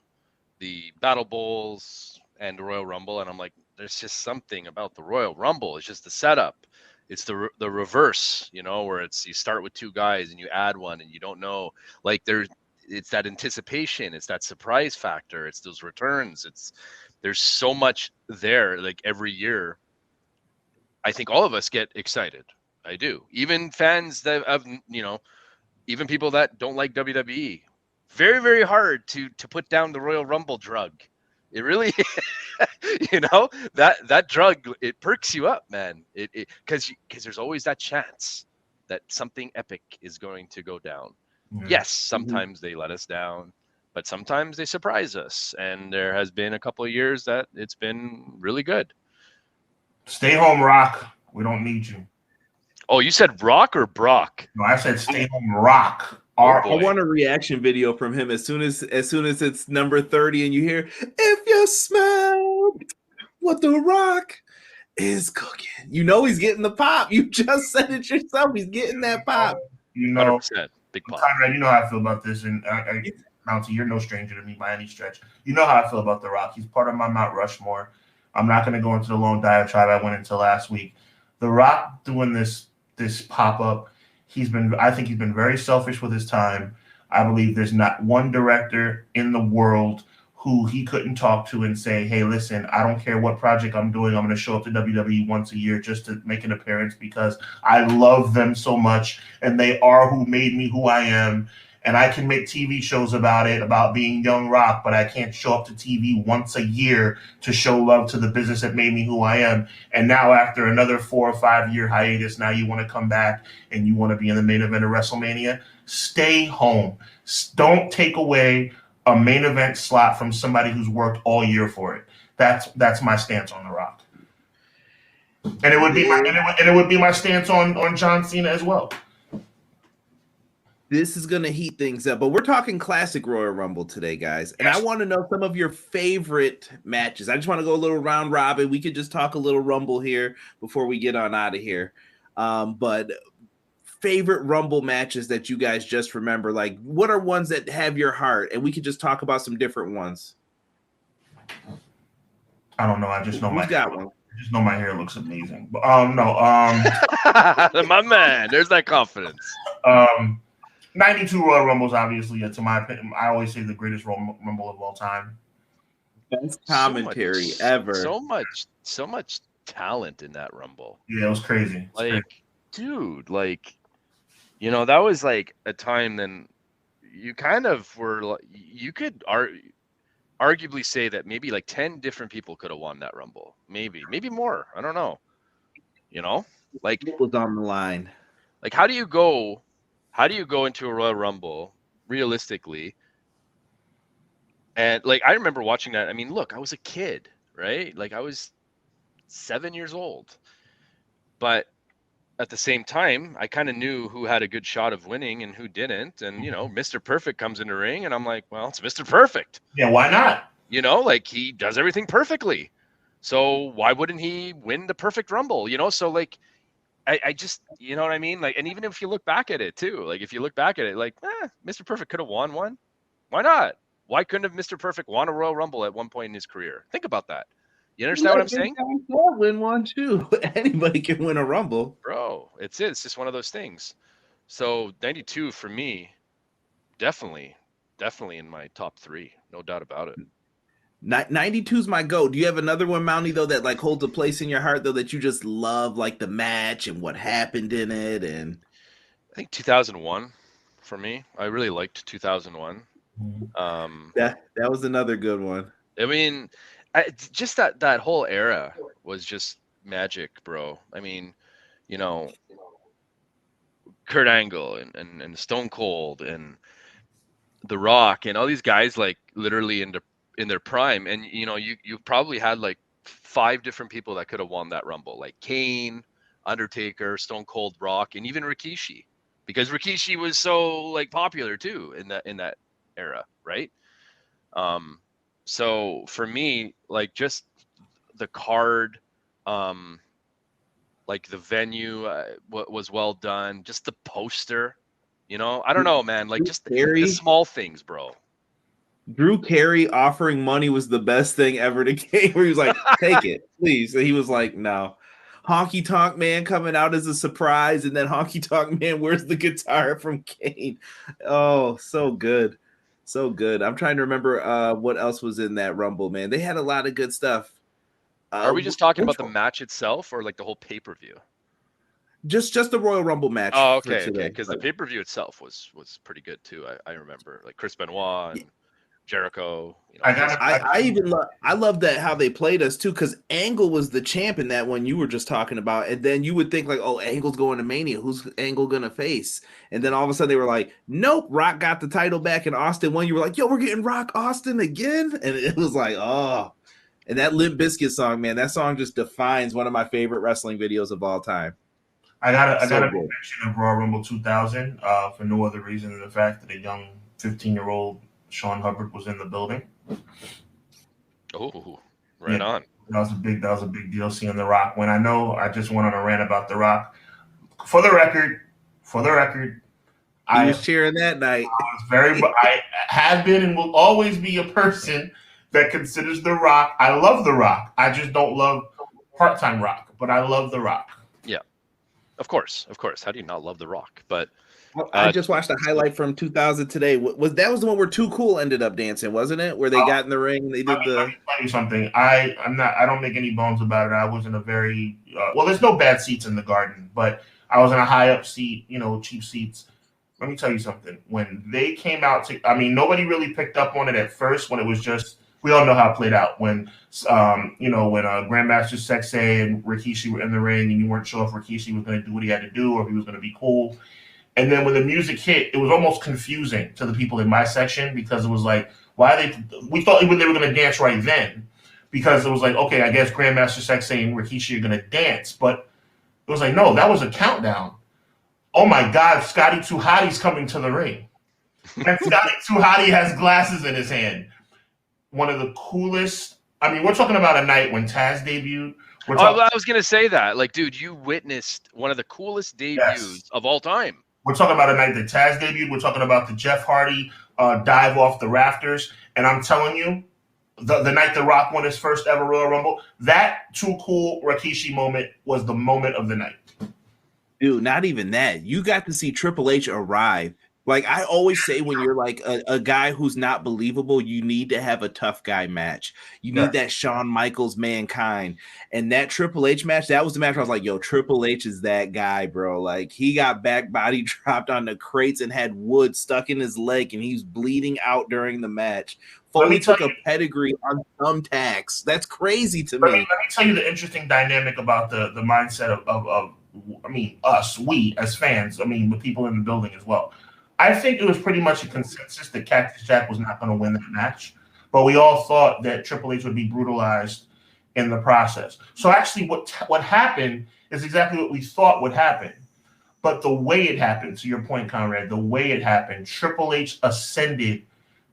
the Battle Bowls, and the Royal Rumble, and I'm like, there's just something about the Royal Rumble. It's just the setup. It's the reverse, where it's you start with 2 guys and you add one and you don't know. Like it's that anticipation, it's that surprise factor, it's those returns, there's so much there. Like every year, I think all of us get excited. I do. Even fans that have, even people that don't like WWE, very, very hard to put down the Royal Rumble drug. It really, that drug, it perks you up, man. Because there's always that chance that something epic is going to go down. Yes, sometimes they let us down, but sometimes they surprise us. And there has been a couple of years that it's been really good. Stay home, Rock. We don't need you. Oh, you said Rock or Brock? No, I said stay home, Rock. I want a reaction video from him as soon as it's number 30 and you hear, if you smell what the Rock is cooking. He's getting the pop. You just said it yourself. He's getting that pop. 100%. Big pop. Conrad, you know how I feel about this, and Mountie, you're no stranger to me by any stretch. You know how I feel about The Rock. He's part of my Mount Rushmore. I'm not going to go into the long diatribe I went into last week. The Rock doing this pop-up, I think he's been very selfish with his time. I believe there's not one director in the world who he couldn't talk to and say, hey, listen, I don't care what project I'm doing. I'm going to show up to WWE once a year just to make an appearance because I love them so much and they are who made me who I am. And I can make TV shows about it, about being young Rock, but I can't show up to TV once a year to show love to the business that made me who I am. And now after another 4 or 5 year hiatus, now you want to come back and you want to be in the main event of WrestleMania? Stay home. Don't take away a main event slot from somebody who's worked all year for it. That's my stance on The Rock. And it would be my stance on John Cena as well. This is going to heat things up, but we're talking classic Royal Rumble today, guys. And I want to know some of your favorite matches. I just want to go a little round robin. We could just talk a little Rumble here before we get on out of here. But favorite Rumble matches that you guys just remember, like what are ones that have your heart? And we could just talk about some different ones. I don't know. I just know Who's got one? I just know my hair looks amazing. But my man, there's that confidence. 92 Royal Rumbles, obviously, to my opinion, I always say the greatest Rumble of all time. Best commentary ever. So much talent in that Rumble. Yeah, it was crazy. Dude, that was like a time then you kind of were, you could arguably say that maybe like 10 different people could have won that Rumble. Maybe more. I don't know. Like it was on the line. Like, how do you go into a Royal Rumble realistically? And like, I remember watching that. I mean, look, I was a kid, right? Like I was 7 years old, but at the same time, I kind of knew who had a good shot of winning and who didn't. And, Mr. Perfect comes in the ring and I'm like, well, it's Mr. Perfect. Yeah. Why not? Like he does everything perfectly. So why wouldn't he win the perfect Rumble? So like, I just, you know what I mean? Like, and even if you look back at it too, like if you look back at it, like, Mr. Perfect could have won one. Why not? Why couldn't have Mr. Perfect won a Royal Rumble at one point in his career? Think about that. You understand what I'm saying? Win one too. Anybody can win a Rumble, bro. It's just one of those things. So 92 for me, definitely in my top 3, no doubt about it. 92 is my goat. Do you have another one, Mountie, though, that like holds a place in your heart, though, that you just love, like the match and what happened in it? And I think 2001 for me. I really liked 2001. that was another good one. I mean, just that whole era was just magic, bro. I mean, you know, Kurt Angle and Stone Cold and The Rock and all these guys, like literally in their prime. And you know, you probably had like 5 different people that could have won that Rumble, like Kane, Undertaker, Stone Cold, Rock, and even Rikishi, because Rikishi was so like popular too in that era, right? So for me, like just the card, like the venue was well done, just the poster, you know, I don't know, man, like just the small things, bro. Drew Carey offering money was the best thing ever to Kane, where he was like, take it, please. And he was like, no. Honky Tonk Man coming out as a surprise, and then Honky Tonk Man, where's the guitar from Kane? Oh, so good. So good. I'm trying to remember what else was in that Rumble, man. They had a lot of good stuff. Are we just talking about the match itself or like the whole pay-per-view? Just the Royal Rumble match. Oh, okay. Because the pay-per-view itself was pretty good too. I remember like Chris Benoit and Jericho. You know, I love that how they played us too, because Angle was the champ in that one you were just talking about, and then you would think like, oh, Angle's going to Mania, who's Angle gonna face? And then all of a sudden they were like, nope, Rock got the title back in Austin. One, you were like, yo, we're getting Rock Austin again, and it was like, oh. And that Limp Bizkit song, man, that song just defines one of my favorite wrestling videos of all time. I got a mention of Royal Rumble 2000 for no other reason than the fact that a young 15-year-old Sean Hubbard was in the building. Oh, right on. That was a big deal seeing The Rock win. I know I just went on a rant about The Rock. For the record, I was cheering that night. I have been and will always be a person that considers The Rock. I love The Rock. I just don't love part-time Rock, but I love The Rock. Yeah, of course. How do you not love The Rock? But I just watched a highlight from 2000 today. That was the one where Too Cool ended up dancing, wasn't it? Where they got in the ring and they did Let me tell you something. I don't make any bones about it. I was in a very well. There's no bad seats in the Garden, but I was in a high up seat, cheap seats. Let me tell you something. When they came out nobody really picked up on it at first. When it was just, we all know how it played out. When Grandmaster Sexay and Rikishi were in the ring, and you weren't sure if Rikishi was going to do what he had to do or if he was going to be cool. And then when the music hit, it was almost confusing to the people in my section, because it was like, we thought they were going to dance right then, because it was like, okay, I guess Grandmaster Sexay and Rikishi are going to dance. But it was like, no, that was a countdown. Oh my God, Scotty 2 Hottie's coming to the ring. And Scotty 2 Hottie has glasses in his hand. One of the coolest. I mean, we're talking about a night when Taz debuted. I was going to say that. Like, dude, you witnessed one of the coolest debuts of all time. We're talking about a night that Taz debuted. We're talking about the Jeff Hardy dive off the rafters. And I'm telling you, the night The Rock won his first ever Royal Rumble, that Too Cool Rikishi moment was the moment of the night. Dude, not even that. You got to see Triple H arrive. Like I always say, when you're like a guy who's not believable, you need to have a tough guy match. You need that Shawn Michaels Mankind. And that Triple H match, that was the match where I was like, yo, Triple H is that guy, bro. Like he got back body dropped on the crates and had wood stuck in his leg, and he's bleeding out during the match. Foley took a pedigree on thumbtacks. That's crazy to me. Let me tell you the interesting dynamic about the mindset of us, we as fans, the people in the building as well. I think it was pretty much a consensus that Cactus Jack was not going to win that match, but we all thought that Triple H would be brutalized in the process. So actually what happened is exactly what we thought would happen. But the way it happened, to your point, Conrad, the way it happened, Triple H ascended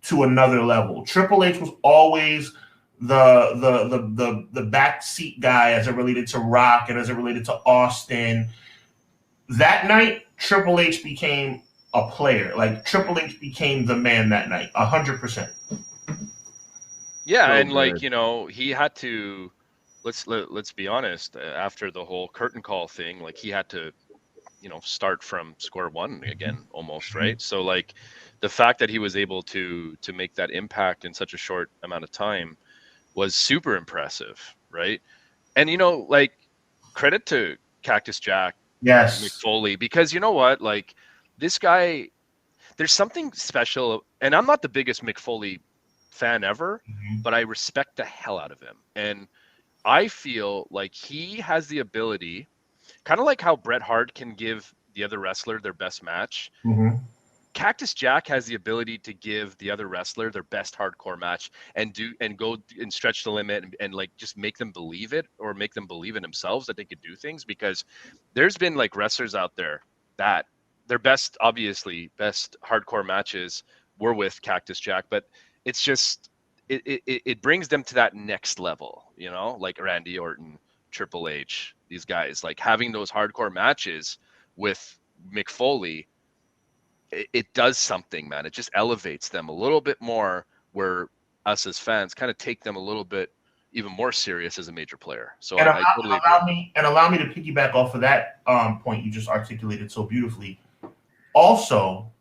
to another level. Triple H was always the backseat guy as it related to Rock and as it related to Austin. that night, Triple H became a player. Like Triple H became the man that night, 100%. Yeah, So and like, good. you know, he had to let's be honest, after the whole curtain call thing, like he had to, you know, start from square one again almost, right? So like the fact that he was able to make that impact in such a short amount of time was super impressive, right? And you know, like credit to Cactus Jack Yes. McFoley, because you know what, like this guy, there's something special, and I'm not the biggest McFoley fan ever, but I respect the hell out of him. And I feel like he has the ability, kind of like how Bret Hart can give the other wrestler their best match. Mm-hmm. Cactus Jack has the ability to give the other wrestler their best hardcore match and go and stretch the limit and like just make them believe it, or make them believe in themselves that they could do things. Because there's been like wrestlers out there that their best hardcore matches were with Cactus Jack, but it's just it brings them to that next level, you know, like Randy Orton, Triple H, these guys, like having those hardcore matches with McFoley, it does something, man. It just elevates them a little bit more, where us as fans kind of take them a little bit even more serious as a major player. So And I totally agree. allow me to piggyback off of that point you just articulated so beautifully. Also,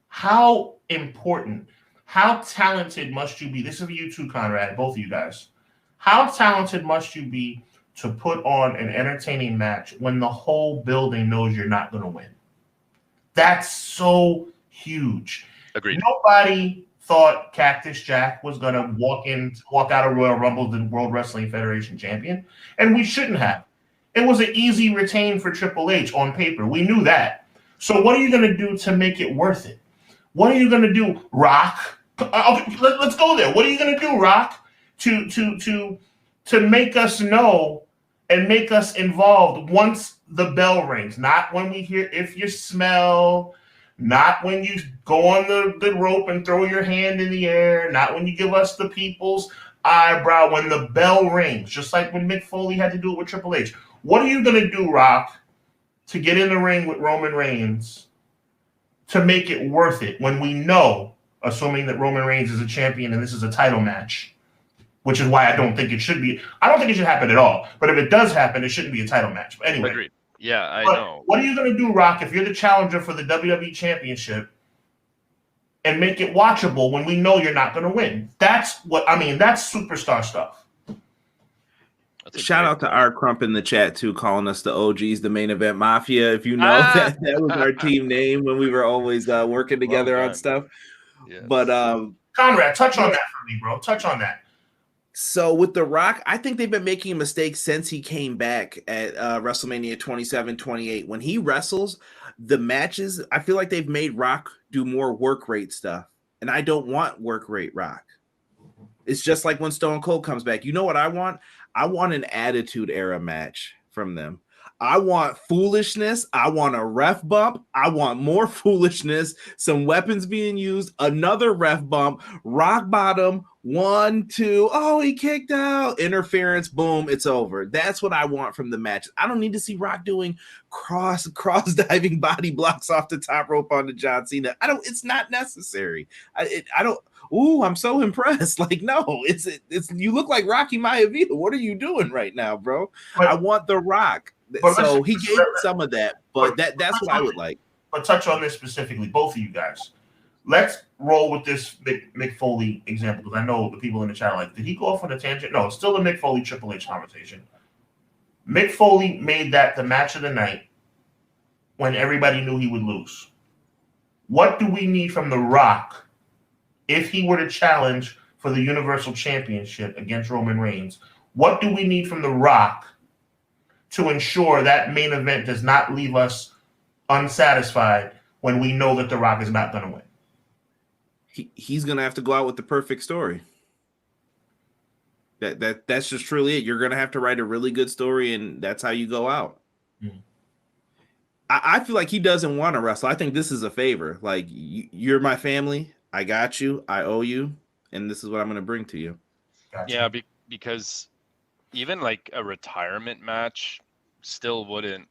how important, how talented must you be? This is for you too, Conrad, both of you guys. How talented must you be to put on an entertaining match when the whole building knows you're not going to win? That's so huge. Agreed. Nobody thought Cactus Jack was going to walk out of Royal Rumble the World Wrestling Federation champion, and we shouldn't have. It was an easy retain for Triple H on paper. We knew that. So what are you going to do to make it worth it? What are you going to do, Rock? Let's go there. What are you going to do, Rock, to make us know and make us involved once the bell rings? Not when we hear "if you smell," not when you go on the rope and throw your hand in the air, not when you give us the people's eyebrow. When the bell rings, just like when Mick Foley had to do it with Triple H. What are you going to do, Rock, to get in the ring with Roman Reigns to make it worth it when we know, assuming that Roman Reigns is a champion and this is a title match, which is why I don't think it should be. I don't think it should happen at all. But if it does happen, it shouldn't be a title match. But anyway. Agreed. Yeah, I know. What are you going to do, Rock, if you're the challenger for the WWE Championship and make it watchable when we know you're not going to win? That's that's superstar stuff. Shout out to R Crump in the chat too, calling us the OGs, the Main Event Mafia. If you know that was our team name when we were always working together on stuff. Yes. But Conrad, touch on that for me, bro. Touch on that. So with The Rock, I think they've been making mistakes since he came back at WrestleMania 27, 28. When he wrestles, the matches, I feel like they've made Rock do more work rate stuff. And I don't want work rate Rock. It's just like when Stone Cold comes back. You know what I want? I want an Attitude Era match from them. I want foolishness. I want a ref bump. I want more foolishness, some weapons being used, another ref bump, rock bottom, 1, 2. Oh, he kicked out. Interference, boom, it's over. That's what I want from the match. I don't need to see Rock doing cross diving body blocks off the top rope onto John Cena. It's not necessary. I don't. Ooh, I'm so impressed. Like, no, it's you look like Rocky Maivia. What are you doing right now, bro? I want The Rock. So he gave some of that, but that's what I would like. But touch on this specifically, both of you guys. Let's roll with this Mick Foley example, because I know the people in the chat are like, did he go off on a tangent? No, it's still a Mick Foley Triple H conversation. Mick Foley made that the match of the night when everybody knew he would lose. What do we need from The Rock if he were to challenge for the Universal Championship against Roman Reigns? What do we need from The Rock to ensure that main event does not leave us unsatisfied when we know that The Rock is not going to win? He's going to have to go out with the perfect story. That's just truly it. You're going to have to write a really good story, and that's how you go out. Mm-hmm. I feel like he doesn't want to wrestle. I think this is a favor. Like, you're my family. I got you. I owe you. And this is what I'm going to bring to you. Gotcha. Yeah, because even like a retirement match still wouldn't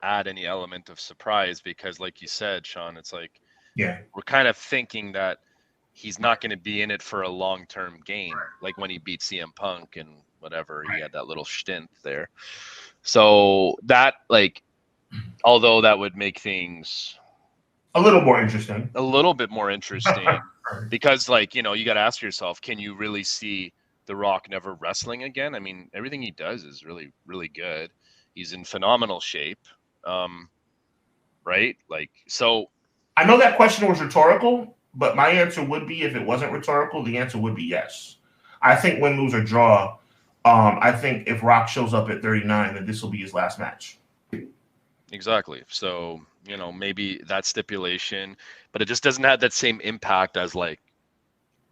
add any element of surprise because, like you said, Sean, it's like Yeah. we're kind of thinking that he's not going to be in it for a long-term gain, like when he beat CM Punk and whatever. He had that little stint there. So that, like, although that would make things a little more interesting, a little bit more interesting, because, like, you know, you got to ask yourself, can you really see The Rock never wrestling again? I mean, everything he does is really, really good. He's in phenomenal shape, right? Like, so I know that question was rhetorical, but my answer would be, if it wasn't rhetorical, the answer would be yes. I think win, lose, or draw. I think if Rock shows up at 39, then this will be his last match. Exactly. So, you know, maybe that stipulation, but it just doesn't have that same impact as like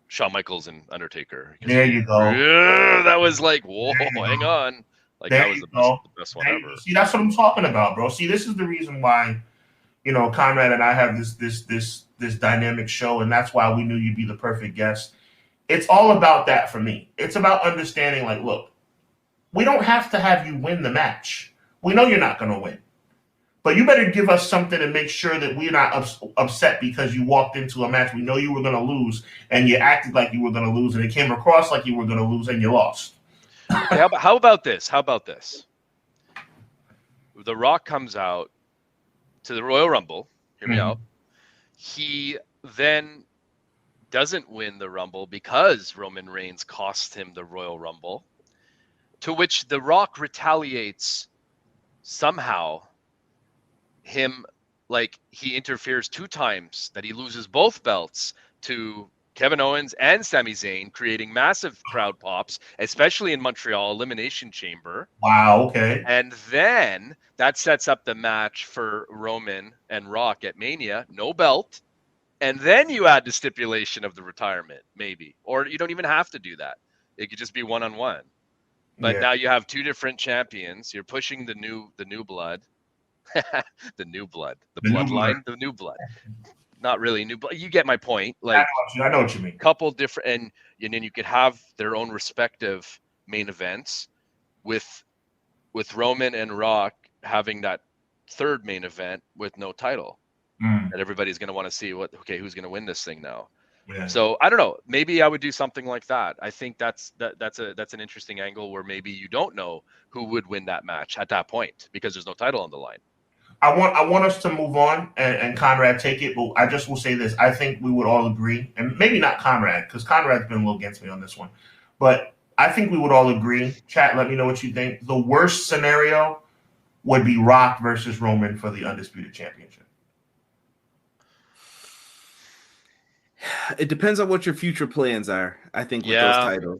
Shawn Michaels and Undertaker. There you go. Yeah, that was like, whoa, hang on. Like, there that was the best one ever. See, that's what I'm talking about, bro. See, this is the reason why, you know, Conrad and I have this dynamic show, and that's why we knew you'd be the perfect guest. It's all about that for me. It's about understanding, like, look, we don't have to have you win the match. We know you're not going to win. But you better give us something to make sure that we're not upset because you walked into a match we know you were going to lose, and you acted like you were going to lose, and it came across like you were going to lose, and you lost. Okay, how about this? How about this? The Rock comes out to the Royal Rumble. Hear me out. He then doesn't win the Rumble because Roman Reigns cost him the Royal Rumble, to which The Rock retaliates somehow. Him, like, he interferes 2 times that he loses both belts to Kevin Owens and Sami Zayn, creating massive crowd pops, especially in Montreal Elimination Chamber. Wow, okay. And then that sets up the match for Roman and Rock at Mania, no belt. And then you add the stipulation of the retirement, maybe. Or you don't even have to do that. It could just be one-on-one. But now you have 2 different champions. You're pushing the new blood. The new blood. The bloodline. The new blood. Not really new blood. You get my point. Like, I know what you mean. Couple different, and then you could have their own respective main events with Roman and Rock having that 3rd main event with no title. That everybody's going to want to see who's going to win this thing now. Yeah. So I don't know. Maybe I would do something like that. I think that's an interesting angle where maybe you don't know who would win that match at that point because there's no title on the line. I want us to move on and Conrad take it, but I just will say this. I think we would all agree, and maybe not Conrad, because Conrad's been a little against me on this one, but I think we would all agree. Chat, let me know what you think. The worst scenario would be Rock versus Roman for the Undisputed Championship. It depends on what your future plans are, I think, with those titles.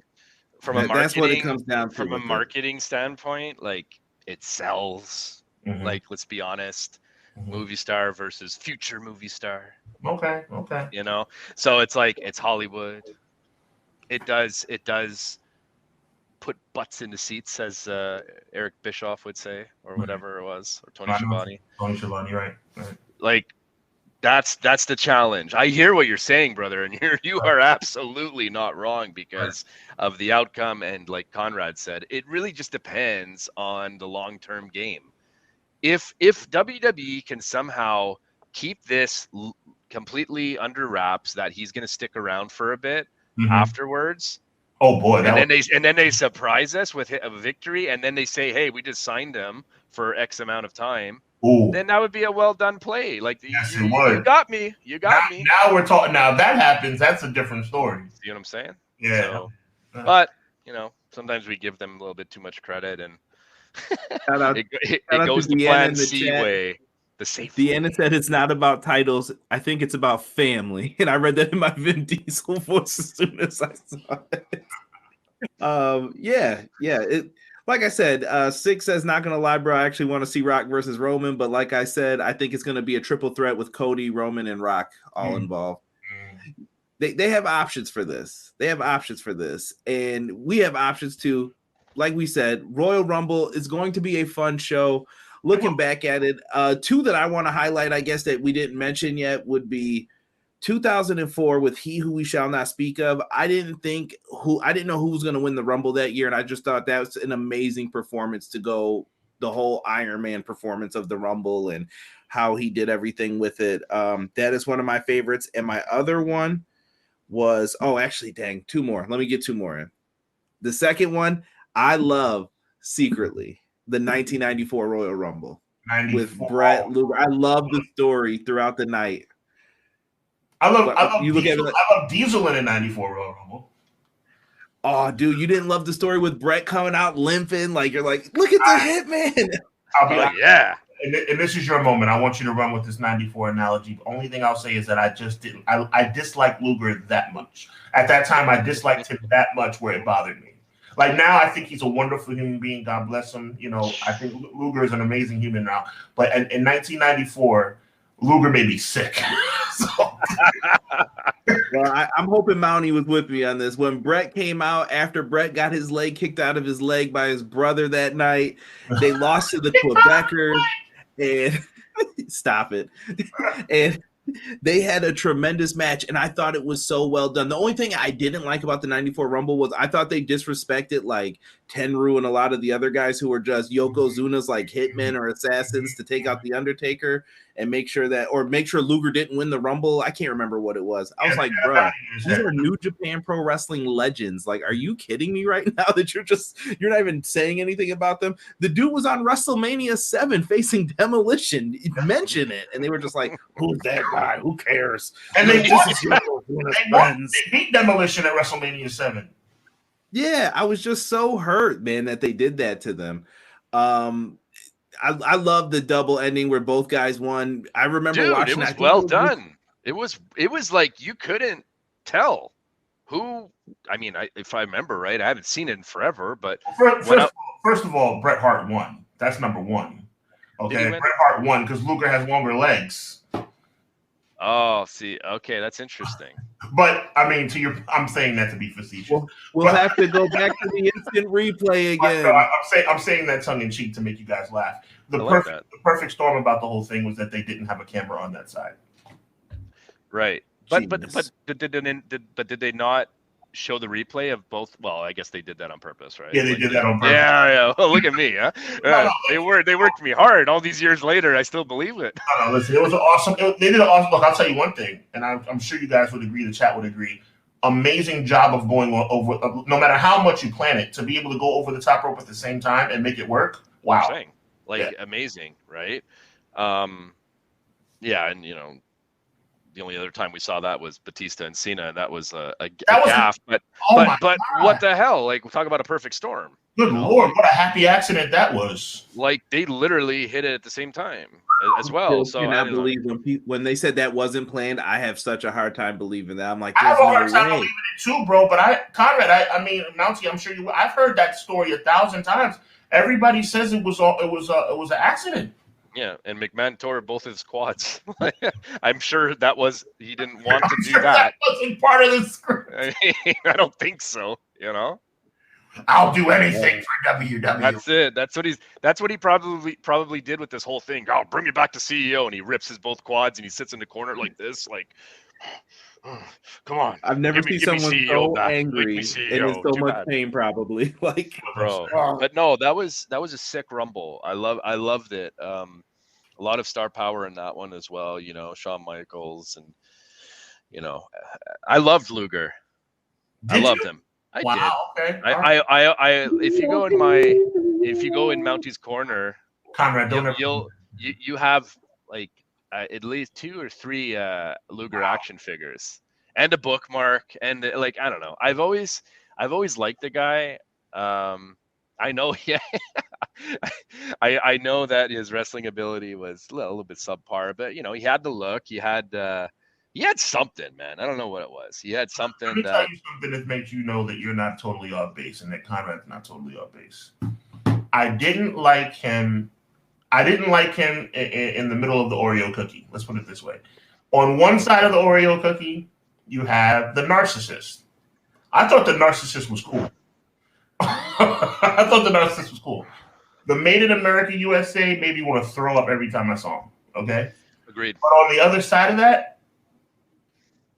That's what it comes down to. From a marketing standpoint, like, it sells. Like, let's be honest, movie star versus future movie star. Okay. You know, so it's like, it's Hollywood. It does put butts in the seats, as Eric Bischoff would say, or whatever it was, or Tony Schiavone. Tony Schiavone, right. Like, that's the challenge. I hear what you're saying, brother, and you are absolutely not wrong because of the outcome. And like Conrad said, it really just depends on the long-term game. If WWE can somehow keep this completely under wraps, that he's going to stick around for a bit afterwards. Oh boy! And then they surprise us with a victory, and then they say, "Hey, we just signed him for X amount of time." Ooh. Then that would be a well done play. Like, yes, you got me. You got me. Now we're talking. Now that happens, that's a different story. See what I'm saying? Yeah. So, but you know, sometimes we give them a little bit too much credit, and it goes the plan C way. The safe. Deanna said it's not about titles. I think it's about family, and I read that in my Vin Diesel voice as soon as I saw it. Like I said, Six says, not gonna lie, bro. I actually want to see Rock versus Roman, but like I said, I think it's gonna be a triple threat with Cody, Roman, and Rock all involved. They have options for this. And we have options too. Like we said, Royal Rumble is going to be a fun show. Looking back at it, 2 that I want to highlight, I guess, that we didn't mention yet would be 2004 with He Who We Shall Not Speak Of. I didn't know who was going to win the Rumble that year, and I just thought that was an amazing performance to go the whole Iron Man performance of the Rumble and how he did everything with it. That is one of my favorites. And my other one was, two more. Let me get two more in. The second one, I love secretly the 1994 Royal Rumble with Brett Luger. I love the story throughout the night. I love Diesel in the 94 Royal Rumble. Oh, dude, you didn't love the story with Brett coming out limping? Like, you're like, look at the Hitman. I'll be like, yeah. And this is your moment. I want you to run with this 94 analogy. The only thing I'll say is that I disliked Luger that much. At that time, I disliked him that much where it bothered me. Like now, I think he's a wonderful human being. God bless him. You know, I think Luger is an amazing human now. But in 1994, Luger made me sick. Well, I'm hoping Mountie was with me on this. When Brett came out, after Brett got his leg kicked out of his leg by his brother that night, they lost to the Quebecers. And stop it. And they had a tremendous match, and I thought it was so well done. The only thing I didn't like about the 94 Rumble was I thought they disrespected like Tenryu and a lot of the other guys who were just Yokozuna's like hitmen or assassins to take out the Undertaker and make sure Luger didn't win the Rumble. I can't remember what it was. I was like, bro, these are New Japan Pro Wrestling legends. Like, are you kidding me right now that you're not even saying anything about them? The dude was on WrestleMania 7 facing Demolition. Mention it. And they were just like, who's that guy? Who cares? And they beat Demolition at WrestleMania 7. Yeah, I was just so hurt, man, that they did that to them. I love the double ending where both guys won. I remember watching. It was well done. It was like you couldn't tell who. I mean, if I remember right, I haven't seen it in forever. But first of all, Bret Hart won. That's number one. Okay, Bret Hart won because Luger has longer legs. Oh, see, okay, that's interesting. But I mean, I'm saying that to be facetious. We'll have to go back to the instant replay again. I'm saying that tongue in cheek to make you guys laugh. The perfect storm about the whole thing was that they didn't have a camera on that side. Right, but did they not show the replay of both? Well, I guess they did that on purpose, right? Yeah, they did that on purpose. Yeah. Oh, look at me, huh? They worked me hard. All these years later, I still believe it. No, listen, it was awesome. They did an awesome. Look, I'll tell you one thing, and I'm sure you guys would agree. The chat would agree. Amazing job of going over. No matter how much you plan it, to be able to go over the top rope at the same time and make it work. Wow, amazing, right? Yeah, and the only other time we saw that was Batista and Cena, and that was a gaff. But what the hell? Like, we talk about a perfect storm. Good Lord, what a happy accident that was! Like, they literally hit it at the same time as well. So I believe when they said that wasn't planned, I have such a hard time believing that. I'm like, I have a hard time believing it too, bro. But Conrad, I mean, Mountie, I'm sure I've heard that story 1,000 times. Everybody says it was an accident. Yeah, and McMahon tore both his quads. I'm sure he didn't want to do that. That wasn't part of the script. I don't think so. I'll do anything for WWE. That's it. That's what he probably did with this whole thing. I'll bring you back to CEO, and he rips his both quads and he sits in the corner like this, like, come on. I've never seen someone so angry and in so much pain, probably. Like, bro. But no, that was a sick Rumble. I loved it. A lot of star power in that one as well. Shawn Michaels, and I loved Luger. I loved him. I did. Okay. I if you go in Mountie's corner, Conrad, you have like at least 2 or 3 Luger action figures and a bookmark, and like, I don't know. I've always liked the guy. I know, I know that his wrestling ability was a little bit subpar, but he had the look. He had something, man. I don't know what it was. He had something. Let me tell you something that makes you know that you're not totally off base and that Conrad's not totally off base. I didn't like him in the middle of the Oreo cookie. Let's put it this way. On one side of the Oreo cookie, you have the narcissist. I thought the narcissist was cool. The Made in America USA made me want to throw up every time I saw him. Okay? Agreed. But on the other side of that,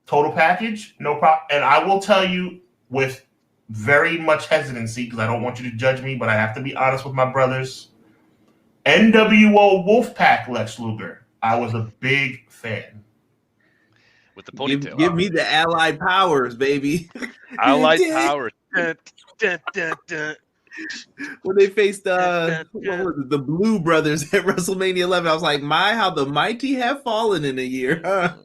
total package, no problem. And I will tell you with very much hesitancy, because I don't want you to judge me, but I have to be honest with my brothers. NWO Wolfpack Lex Luger. I was a big fan. With the ponytail. Give me the Allied Powers, baby. Allied Power. Dun, dun, dun, dun. When they faced what was it, the Blue Brothers at WrestleMania 11, I was like, "My, how the mighty have fallen in a year." Huh?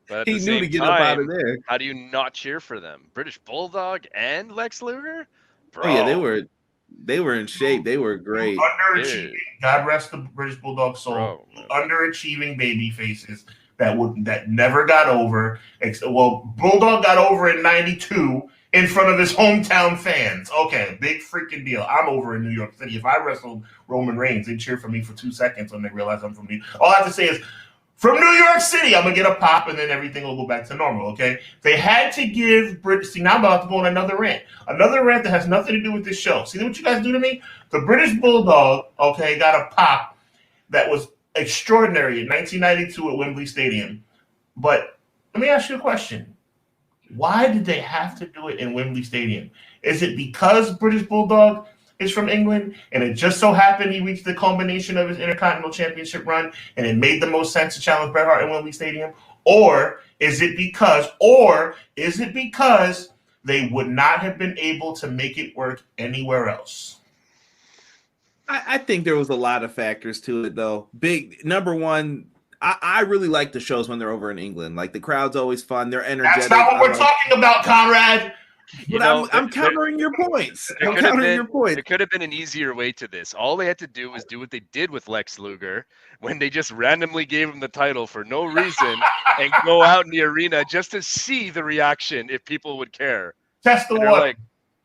But at He the knew same to get time, up out of there. how do you not cheer for them? British Bulldog and Lex Luger? Bro. Oh yeah, they were in shape. They were great. Underachieving. God rest the British Bulldog soul. Underachieving baby faces that never got over. Well, Bulldog got over in '92 in front of his hometown fans. Okay, big freaking deal. I'm over in New York City. If I wrestled Roman Reigns, they'd cheer for me for 2 seconds when they realize I'm from New York. All I have to say is, from New York City, I'm going to get a pop, and then everything will go back to normal, okay? They had to give British... See, now I'm about to go on another rant. Another rant that has nothing to do with this show. See what you guys do to me? The British Bulldog, okay, got a pop that was extraordinary in 1992 at Wembley Stadium. But let me ask you a question. Why did they have to do it in Wembley Stadium? Is it because British Bulldog is from England and it just so happened he reached the culmination of his Intercontinental Championship run and it made the most sense to challenge Bret Hart in Wembley Stadium? Or is it because they would not have been able to make it work anywhere else? I think there was a lot of factors to it, though. Big number one, I really like the shows when they're over in England. Like, the crowd's always fun. They're energetic. That's not what we're talking about, Conrad. But I'm countering your points. It could have been an easier way to this. All they had to do was do what they did with Lex Luger when they just randomly gave him the title for no reason and go out in the arena just to see the reaction if people would care. Test the water.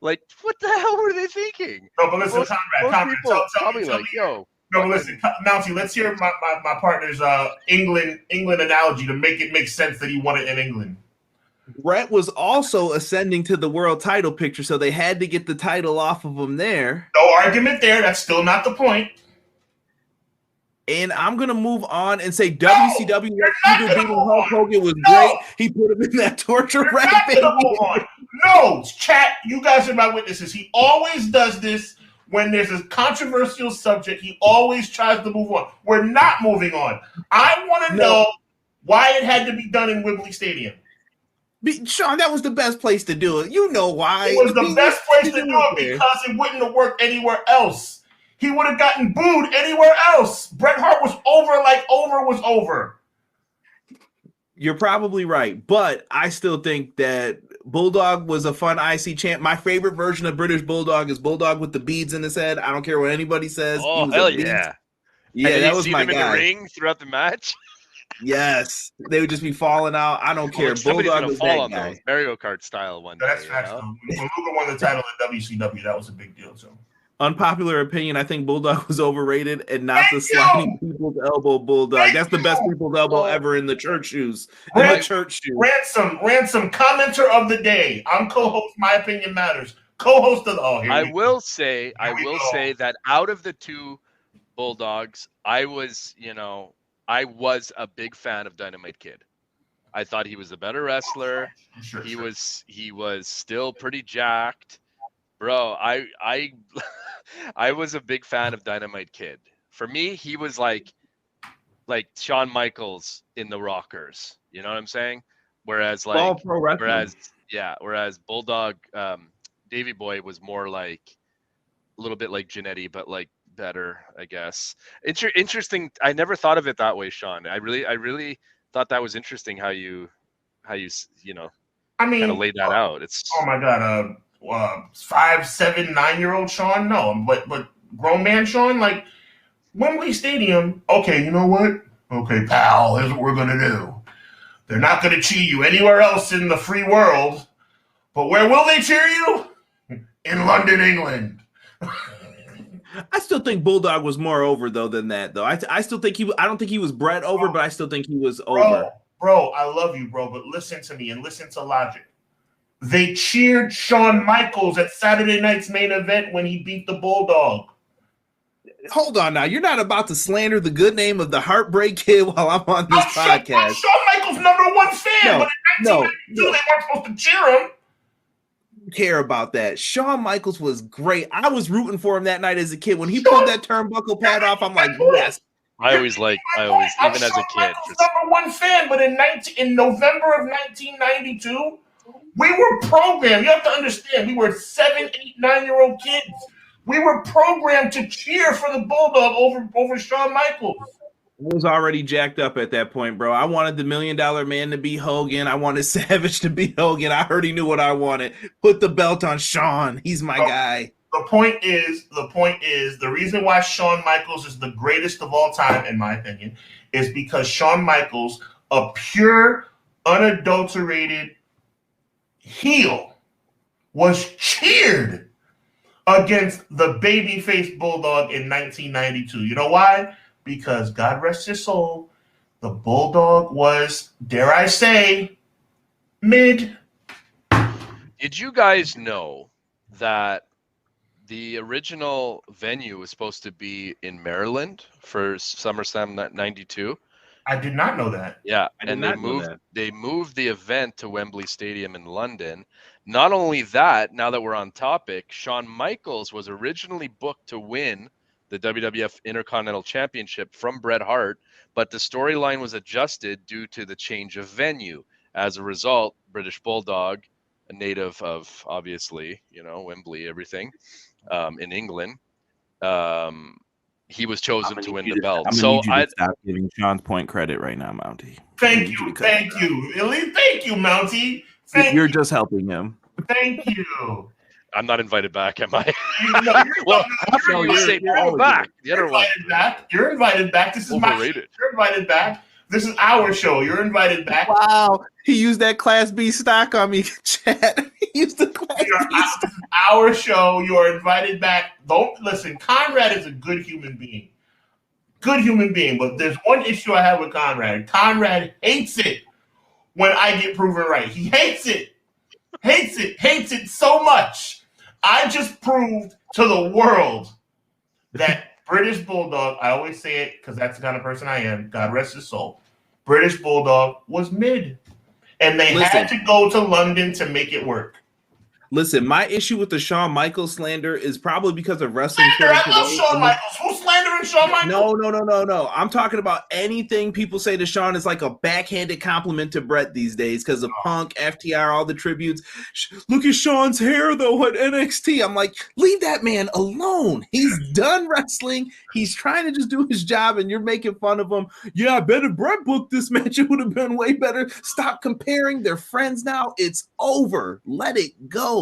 Like, what the hell were they thinking? No, but listen, Conrad, people probably like, yo. No, but listen, Mountie, let's hear my partner's England analogy to make it make sense that he won it in England. Brett was also ascending to the world title picture, so they had to get the title off of him there. No argument there. That's still not the point. And I'm going to move on and say WCW beating Hulk Hogan was great. He put him in that torture rack. No, chat, you guys are my witnesses. He always does this. When there's a controversial subject, he always tries to move on. We're not moving on. I want to know why it had to be done in Wembley Stadium. Sean, that was the best place to do it. You know why. It was the best place to do it because it wouldn't have worked anywhere else. He would have gotten booed anywhere else. Bret Hart was over like over was over. You're probably right, but I still think that Bulldog was a fun IC champ. My favorite version of British Bulldog is Bulldog with the beads in his head. I don't care what anybody says. Oh, hell yeah. Yeah, that was my guy. In the ring throughout the match? Yes. They would just be falling out. I don't care. Bulldog was that guy. Mario Kart style one. That's facts. When Luger won the title at WCW, that was a big deal, too. Unpopular opinion, I think Bulldog was overrated and not the sliding people's elbow Bulldog. That's the best people's elbow ever in the church shoes. Ransom, commenter of the day. I'm co-host. My opinion matters. Co-host of the. I will say that out of the two Bulldogs, I was a big fan of Dynamite Kid. I thought he was a better wrestler. Sure. He was still pretty jacked. Bro, I was a big fan of Dynamite Kid. For me, he was like Shawn Michaels in the Rockers. You know what I'm saying? Whereas Bulldog, Davey Boy was more like a little bit like Jannetty, but like better, I guess. Interesting. I never thought of it that way, Sean. I really thought that was interesting how you kind of laid that out. It's oh my god. 5, 7, 9-year-old Sean, no, but grown man Sean, like Wembley Stadium. Okay, you know what? Okay, pal, here's what we're gonna do. They're not gonna cheer you anywhere else in the free world, but where will they cheer you? In London, England. I still think Bulldog was more over though than that though. I still think I don't think he was Bret over, but I still think he was over. Bro, I love you, bro, but listen to me and listen to logic. They cheered Shawn Michaels at Saturday night's main event when he beat the Bulldog. Hold on now. You're not about to slander the good name of the Heartbreak Kid while I'm on this podcast. I'm Shawn Michaels' #1 fan, but in 1992 they weren't supposed to cheer him. care about that. Shawn Michaels was great. I was rooting for him that night as a kid. When he pulled that turnbuckle pad off, I'm like, yes. I always, even as a kid. Number one fan, but in November of 1992, we were programmed. You have to understand, we were 7, 8, 9-year-old kids. We were programmed to cheer for the Bulldog over Shawn Michaels. I was already jacked up at that point, bro. I wanted the $1 Million Man to be Hogan. I wanted Savage to be Hogan. I already knew what I wanted. Put the belt on Shawn. He's my guy. The point is, the reason why Shawn Michaels is the greatest of all time, in my opinion, is because Shawn Michaels, a pure, unadulterated heel, was cheered against the babyface Bulldog in 1992. You know why? Because, God rest his soul, the Bulldog was, dare I say, mid. Did you guys know that the original venue was supposed to be in Maryland for SummerSlam 92? I did not know that. Yeah, and they moved the event to Wembley Stadium in London. Not only that, now that we're on topic, Shawn Michaels was originally booked to win the WWF Intercontinental Championship from Bret Hart, but the storyline was adjusted due to the change of venue. As a result, British Bulldog, a native of, obviously, Wembley, everything, in England, he was chosen to win the belt. So I'd stop giving Sean's point credit right now, Mountie. Thank you, Mountie. You're just helping him. Thank you. I'm not invited back, am I? Well, you're back. The other one. You're invited back. This is overrated. You're invited back. This is our show. You're invited back. Wow. He used that Class B stock on me, Chad. He used the Class B stock. This is our show. You are invited back. Don't listen. Conrad is a good human being. Good human being. But there's one issue I have with Conrad. Conrad hates it when I get proven right. He hates it. Hates it so much. I just proved to the world that British Bulldog, I always say it because that's the kind of person I am, God rest his soul, British Bulldog was mid. And they had to go to London to make it work. Listen, my issue with the Shawn Michaels slander is probably because of wrestling. I love Shawn Michaels. Who's slandering Shawn Michaels? No. I'm talking about anything people say to Shawn is like a backhanded compliment to Brett these days because of Punk, FTR, all the tributes. Look at Shawn's hair, though, at NXT. I'm like, leave that man alone. He's done wrestling. He's trying to just do his job, and you're making fun of him. Yeah, I bet if Brett booked this match, it would have been way better. Stop comparing. They're friends now. It's over. Let it go.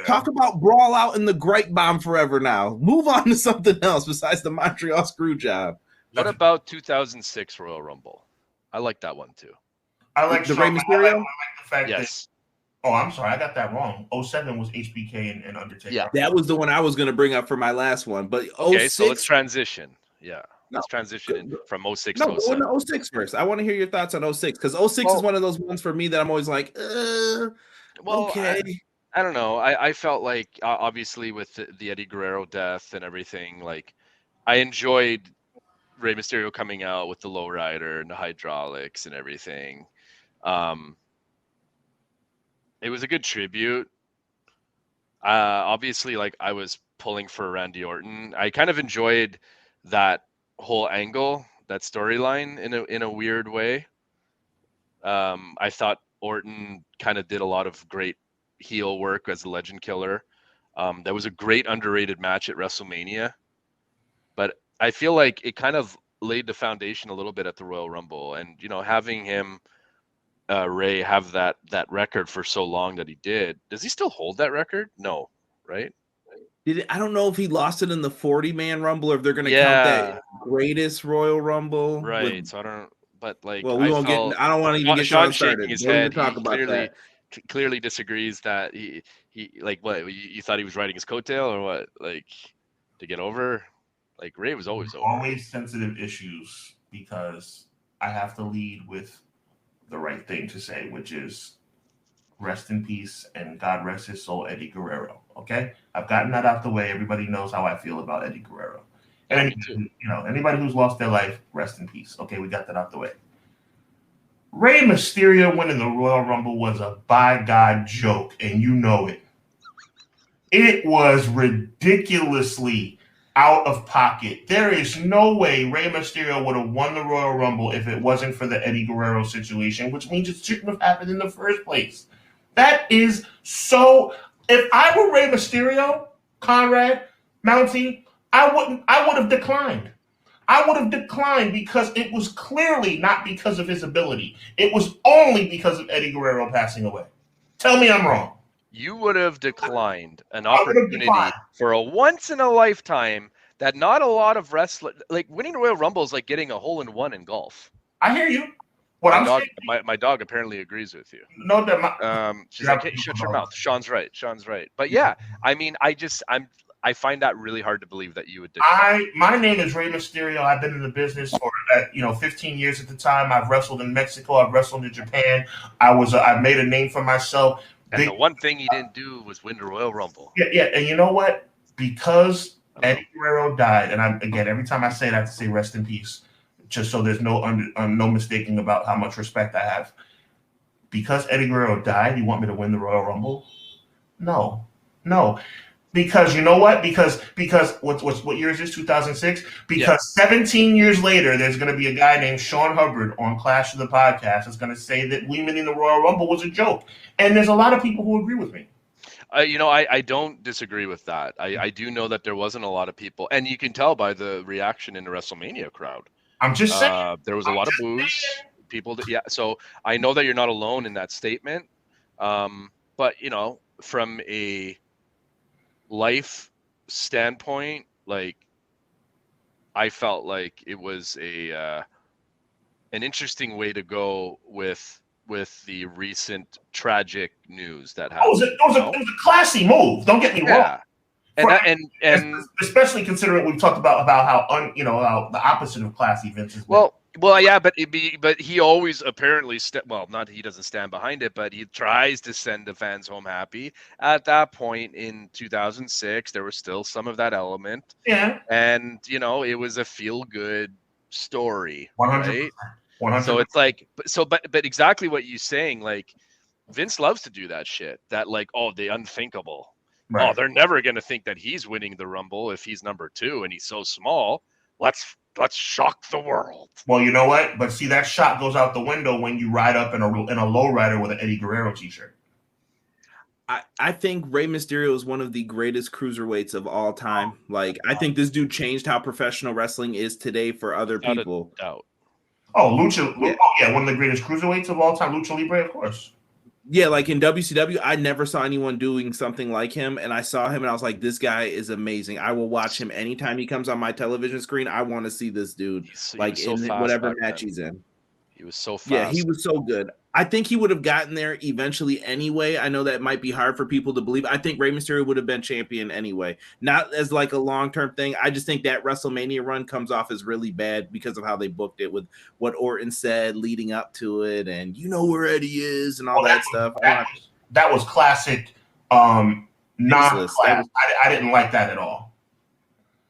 Talk about brawl out in the Great Bomb forever now. Move on to something else besides the Montreal screw job. What about 2006 Royal Rumble? I like that one too. I like the Rey Mysterio. I like the fact that. Oh, I'm sorry, I got that wrong. 07 was HBK and Undertaker. Yeah, that was the one I was going to bring up for my last one. But 06, okay, so let's transition. Yeah. Let's transition from 06 to 07. No, 06 first. I want to hear your thoughts on 06 because 06 is one of those ones for me that I'm always like, okay. I don't know. I felt like, obviously, with the Eddie Guerrero death and everything, like, I enjoyed Rey Mysterio coming out with the lowrider and the hydraulics and everything. It was a good tribute. Obviously, like, I was pulling for Randy Orton. I kind of enjoyed that whole angle, that storyline in a weird way. I thought Orton kind of did a lot of great heel work as a legend killer. That was a great underrated match at WrestleMania, but I feel like it kind of laid the foundation a little bit at the Royal Rumble, and having him Ray have that record for so long that he did. Does he still hold that record? No, right? I don't know if he lost it in the 40-man Rumble or if they're going to count that greatest Royal Rumble. Right. So I don't. But like, well, we won't get. I don't want to even get Sean started. His head. Talk about that. Clearly disagrees that he like what you thought he was riding his coattail or what, like, to get over. Like, Ray was always over. Always sensitive issues because I have to lead with the right thing to say, which is rest in peace and God rest his soul, Eddie Guerrero. Okay, I've gotten that out the way. Everybody knows how I feel about Eddie Guerrero. And anybody who's lost their life, rest in peace. Okay, we got that out the way. Rey Mysterio winning the Royal Rumble was a by God joke, and you know it. It was ridiculously out of pocket. There is no way Rey Mysterio would have won the Royal Rumble if it wasn't for the Eddie Guerrero situation, which means it shouldn't have happened in the first place. That is so. If I were Rey Mysterio, Conrad, Mountie, I would have declined. I would have declined because it was clearly not because of his ability. It was only because of Eddie Guerrero passing away. Tell me I'm wrong. You would have declined an opportunity for a once-in-a-lifetime that not a lot of wrestlers... Like, winning the Royal Rumble is like getting a hole-in-one in golf. I hear you. My dog apparently agrees with you. No, that she's like, hey, shut your mouth. Sean's right. But yeah, I mean, I find that really hard to believe that you would decline. My name is Rey Mysterio. I've been in the business for 15 years at the time. I've wrestled in Mexico. I've wrestled in Japan. I made a name for myself. And the one thing he didn't do was win the Royal Rumble. Yeah, and you know what? Because Eddie Guerrero died, and every time I say that, I have to say rest in peace, just so there's no mistaking about how much respect I have. Because Eddie Guerrero died, you want me to win the Royal Rumble? No. Because you know what? Because what year is this? 2006. Because 17 years later, there's going to be a guy named Sean Hubbard on Clash of the Podcast that's going to say that we winning the Royal Rumble was a joke, and there's a lot of people who agree with me. I don't disagree with that. I do know that there wasn't a lot of people, and you can tell by the reaction in the WrestleMania crowd. I'm just saying there was a lot of boos. People, so I know that you're not alone in that statement. But from a life standpoint, like, I felt like it was an interesting way to go with the recent tragic news that happened. It was a classy move. Don't get me wrong. And especially considering we've talked about how how the opposite of classy Vince is. Well, yeah, but he always apparently not he doesn't stand behind it, but he tries to send the fans home happy. At that point in 2006, there was still some of that element. Yeah. And it was a feel good story. 100%. Right? 100%. So it's like but exactly what you're saying, like, Vince loves to do that shit. That, like, the unthinkable. Right. Oh, they're never gonna think that he's winning the Rumble if he's number 2 and he's so small. Let's shock the world. Well, you know what? But see, that shot goes out the window when you ride up in a low rider with an Eddie Guerrero t-shirt. I think Rey Mysterio is one of the greatest cruiserweights of all time. Like, I think this dude changed how professional wrestling is today for other people. Without a doubt. Oh, Lucha. Yeah. Oh, yeah, one of the greatest cruiserweights of all time, Lucha Libre, of course. Yeah, like in WCW, I never saw anyone doing something like him, and I saw him, and I was like, this guy is amazing. I will watch him anytime he comes on my television screen. I want to see this dude, in whatever match he's in. He was so fast. Yeah, he was so good. I think he would have gotten there eventually anyway. I know that might be hard for people to believe. I think Rey Mysterio would have been champion anyway. Not as like a long-term thing. I just think that WrestleMania run comes off as really bad because of how they booked it with what Orton said leading up to it, and where Eddie is and all that stuff. That was classic non-class. I didn't like that at all.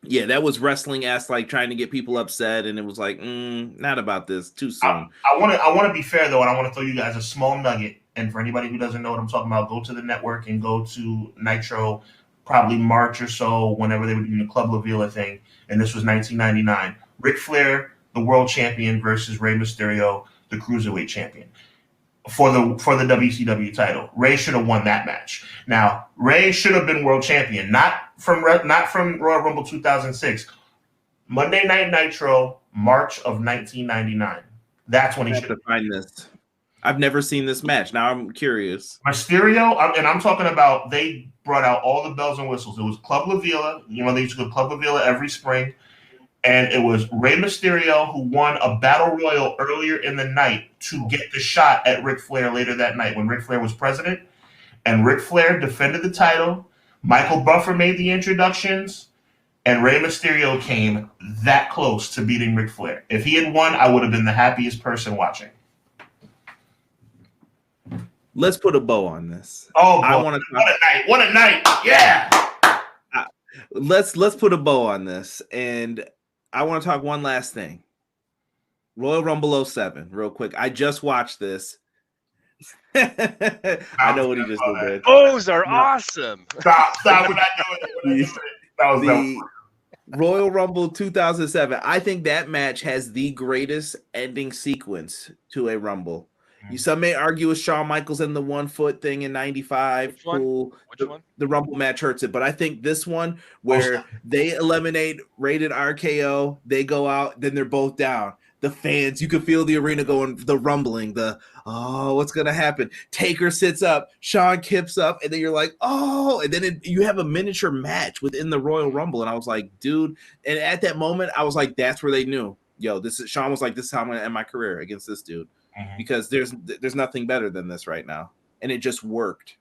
Yeah, that was wrestling-ass, like trying to get people upset, and it was like, not about this. Too soon. I want to be fair though, and I want to throw you guys a small nugget. And for anybody who doesn't know what I'm talking about, go to the network and go to Nitro, probably March or so, whenever they were doing the Club La Vila thing. And this was 1999. Ric Flair, the world champion, versus Rey Mysterio, the cruiserweight champion, for the WCW title. Rey should have won that match. Now, Rey should have been world champion, not from Royal Rumble 2006. Monday Night Nitro, March of 1999. That's when he should have find this. I've never seen this match. Now I'm curious. Mysterio, and I'm talking about, they brought out all the bells and whistles. It was Club La Vila. They used to go Club La Vila every spring. And it was Rey Mysterio who won a battle royal earlier in the night to get the shot at Ric Flair later that night when Ric Flair was president. And Ric Flair defended the title. Michael Buffer made the introductions. And Rey Mysterio came that close to beating Ric Flair. If he had won, I would have been the happiest person watching. Let's put a bow on this. Oh, what a night. What a night. Yeah. Let's put a bow on this. And I want to talk one last thing. Royal Rumble 07, real quick. I just watched this. I know what he just did. Those are awesome. Stop. We're not doing it. That was the Royal Rumble 2007. I think that match has the greatest ending sequence to a Rumble. Some may argue with Shawn Michaels and the 1 foot thing in '95. Cool. Which one? The Rumble match hurts it, but I think this one where they eliminate Rated RKO, they go out, then they're both down. The fans, you can feel the arena going, the rumbling, what's gonna happen? Taker sits up, Shawn kips up, and then you're like, oh, and then you have a miniature match within the Royal Rumble, and I was like, dude, and at that moment, I was like, that's where they knew, Shawn was like, this is how I'm gonna end my career against this dude. Because there's nothing better than this right now, and it just worked.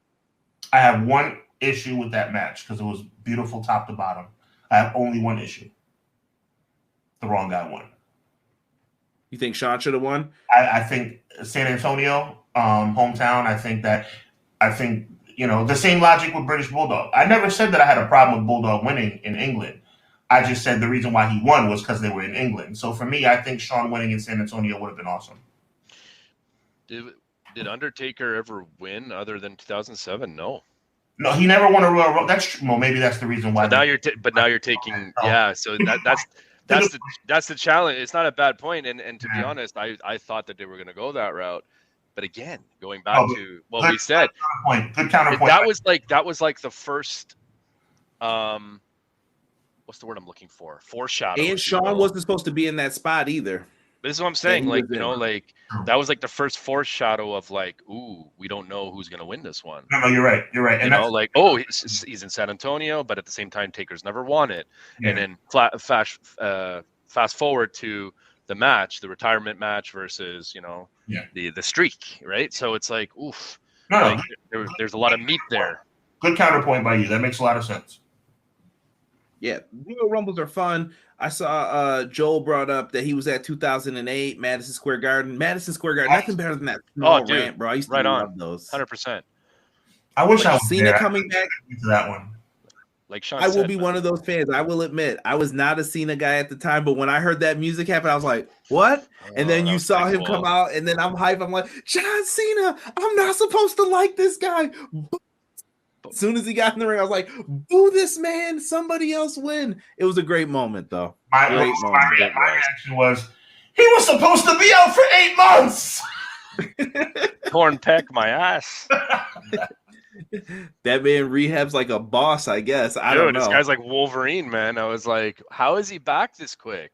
I have one issue with that match because it was beautiful top to bottom. I have only one issue. The wrong guy won. You think Shawn should have won? I think San Antonio, hometown. I think the same logic with British Bulldog. I never said that I had a problem with Bulldog winning in England. I just said the reason why he won was because they were in England. So for me, I think Shawn winning in San Antonio would have been awesome. Did Undertaker ever win other than 2007? No, he never won a Royal Rumble. That's true. Well, maybe that's the reason why. But now you're taking So that's the challenge. It's not a bad point, and to be honest, I thought that they were going to go that route. But again, going back to what we said, good counterpoint. That was like the first. What's the word I'm looking for? Foreshadow. And Shawn wasn't supposed to be in that spot either. This is what I'm saying. That was like the first foreshadow of ooh, we don't know who's going to win this one. No, you're right. You're right. And he's in San Antonio, but at the same time, Taker's never won it. Yeah. And then fast forward to the match, the retirement match versus, the streak, right? So it's like, oof. There's a lot of meat there. Good counterpoint by you. That makes a lot of sense. Yeah, Royal Rumbles are fun. I saw Joel brought up that he was at 2008 Madison Square Garden. Nothing better than that. Dude, rant, bro. I used to love those. 100%. I wish I was Cena there. coming back to that one. Like Sean I will said, be one of those fans. I will admit, I was not a Cena guy at the time, but when I heard that music happen, I was like, "What?" And then you saw him come out, and then I'm hype. I'm like, John Cena. I'm not supposed to like this guy. As soon as he got in the ring, I was like, boo this man. Somebody else win. It was a great moment, though. My reaction was, he was supposed to be out for 8 months. Torn pec my ass. That man rehabs like a boss, I guess. I don't know. This guy's like Wolverine, man. I was like, how is he back this quick?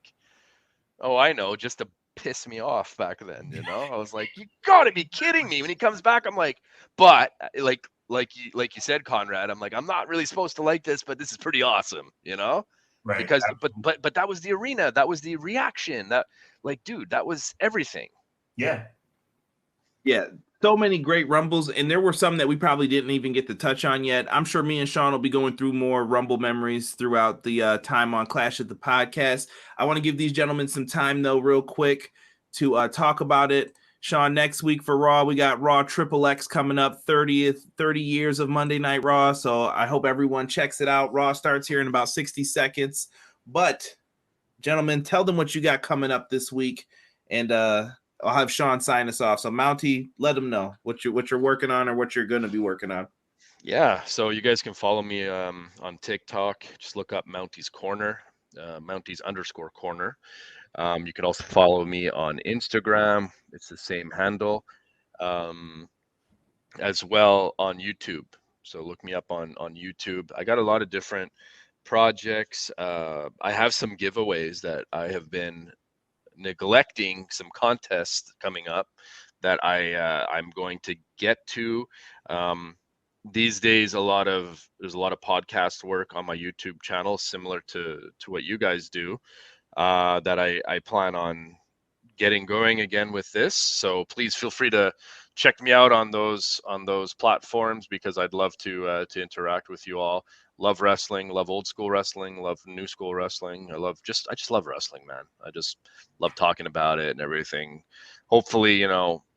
Oh, I know. Just to piss me off back then, I was like, you got to be kidding me. When he comes back, I'm like, but like you said, Conrad, I'm like, I'm not really supposed to like this, but this is pretty awesome, Right. Because but that was the arena, that was the reaction, that dude, that was everything. Yeah. So many great Rumbles, and there were some that we probably didn't even get to touch on yet. I'm sure me and Shawn will be going through more Rumble memories throughout the time on Clash of the Podcast. I want to give these gentlemen some time, though, real quick to talk about it. Shawn, next week for Raw, we got Raw Triple X coming up, 30 years of Monday Night Raw. So I hope everyone checks it out. Raw starts here in about 60 seconds. But, gentlemen, tell them what you got coming up this week, and I'll have Shawn sign us off. So, Mountie, let them know what you're working on or what you're going to be working on. Yeah, so you guys can follow me on TikTok. Just look up Mountie's Corner, Mounties_corner. You can also follow me on Instagram. It's the same handle, as well on YouTube. So look me up on YouTube. I got a lot of different projects. I have some giveaways that I have been neglecting, some contests coming up that I'm going to get to. These days, there's a lot of podcast work on my YouTube channel, similar to what you guys do. That I plan on getting going again with this. So please feel free to check me out on those platforms, because I'd love to interact with you all. Love wrestling, love old school wrestling, love new school wrestling. I just love wrestling, man. I just love talking about it and everything. Hopefully,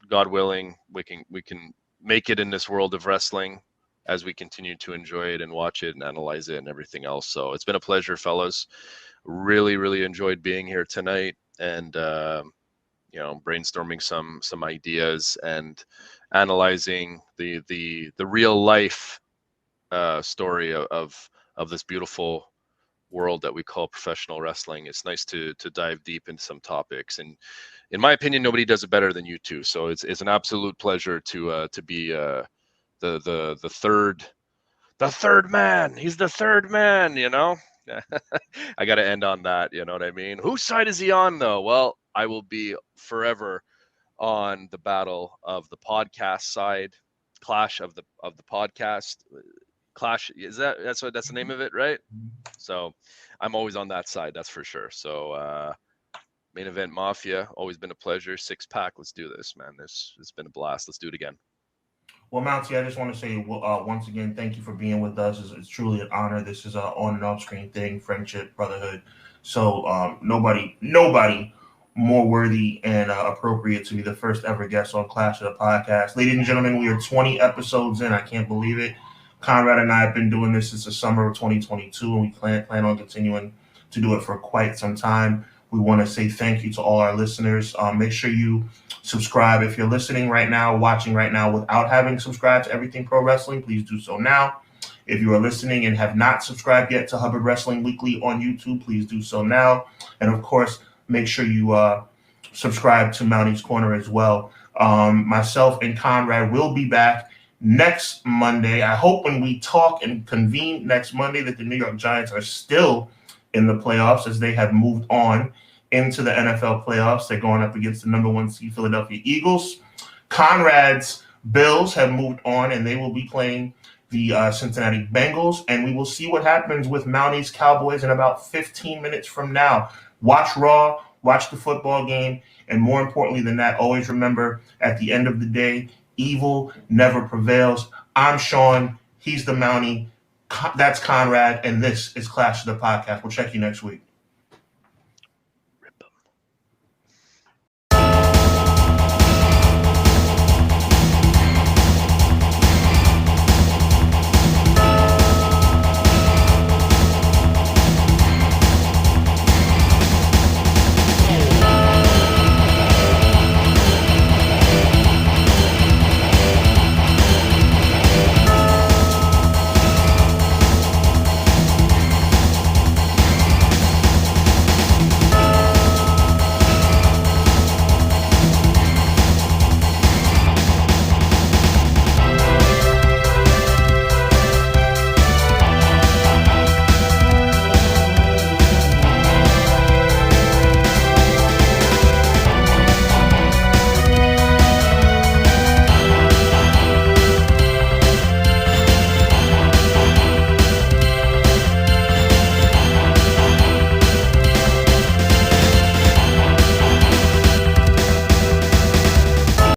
God willing, we can make it in this world of wrestling as we continue to enjoy it and watch it and analyze it and everything else. So it's been a pleasure, fellas. Really, really enjoyed being here tonight. And brainstorming some ideas and analyzing the real life story of this beautiful world that we call professional wrestling. It's nice to dive deep into some topics, and in my opinion, nobody does it better than you two. So it's an absolute pleasure to be the third man. He's the third man, I got to end on that. You know what I mean? Whose side is he on, though? Well, I will be forever on the battle of the podcast side, clash of the podcast. Clash, that's the name of it, right? So I'm always on that side, that's for sure. So Main Event Mafia, always been a pleasure. 6-pack, let's do this, man. It's been a blast. Let's do it again. Well, Mountie, I just want to say once again, thank you for being with us. It's truly an honor. This is an on and off screen thing, friendship, brotherhood. So nobody more worthy and appropriate to be the first ever guest on Clash of the Podcast. Ladies and gentlemen, we are 20 episodes in. I can't believe it. Conrad and I have been doing this since the summer of 2022, and we plan on continuing to do it for quite some time. We want to say thank you to all our listeners. Make sure you subscribe. If you're listening right now, watching right now without having subscribed to Everything Pro Wrestling, please do so now. If you are listening and have not subscribed yet to Hubbard Wrestling Weekly on YouTube, please do so now. And of course, make sure you subscribe to Mountie's Corner as well. Myself and Conrad will be back next Monday. I hope when we talk and convene next Monday that the New York Giants are still in the playoffs, as they have moved on into the NFL playoffs. They're going up against the number 1 seed Philadelphia Eagles. Conrad's Bills have moved on, and they will be playing the Cincinnati Bengals. And we will see what happens with Mountie's Cowboys in about 15 minutes from now. Watch Raw, watch the football game, and more importantly than that, always remember, at the end of the day, evil never prevails. I'm Sean. He's the Mountie. That's Conrad, and this is Clash of the Podcast. We'll check you next week.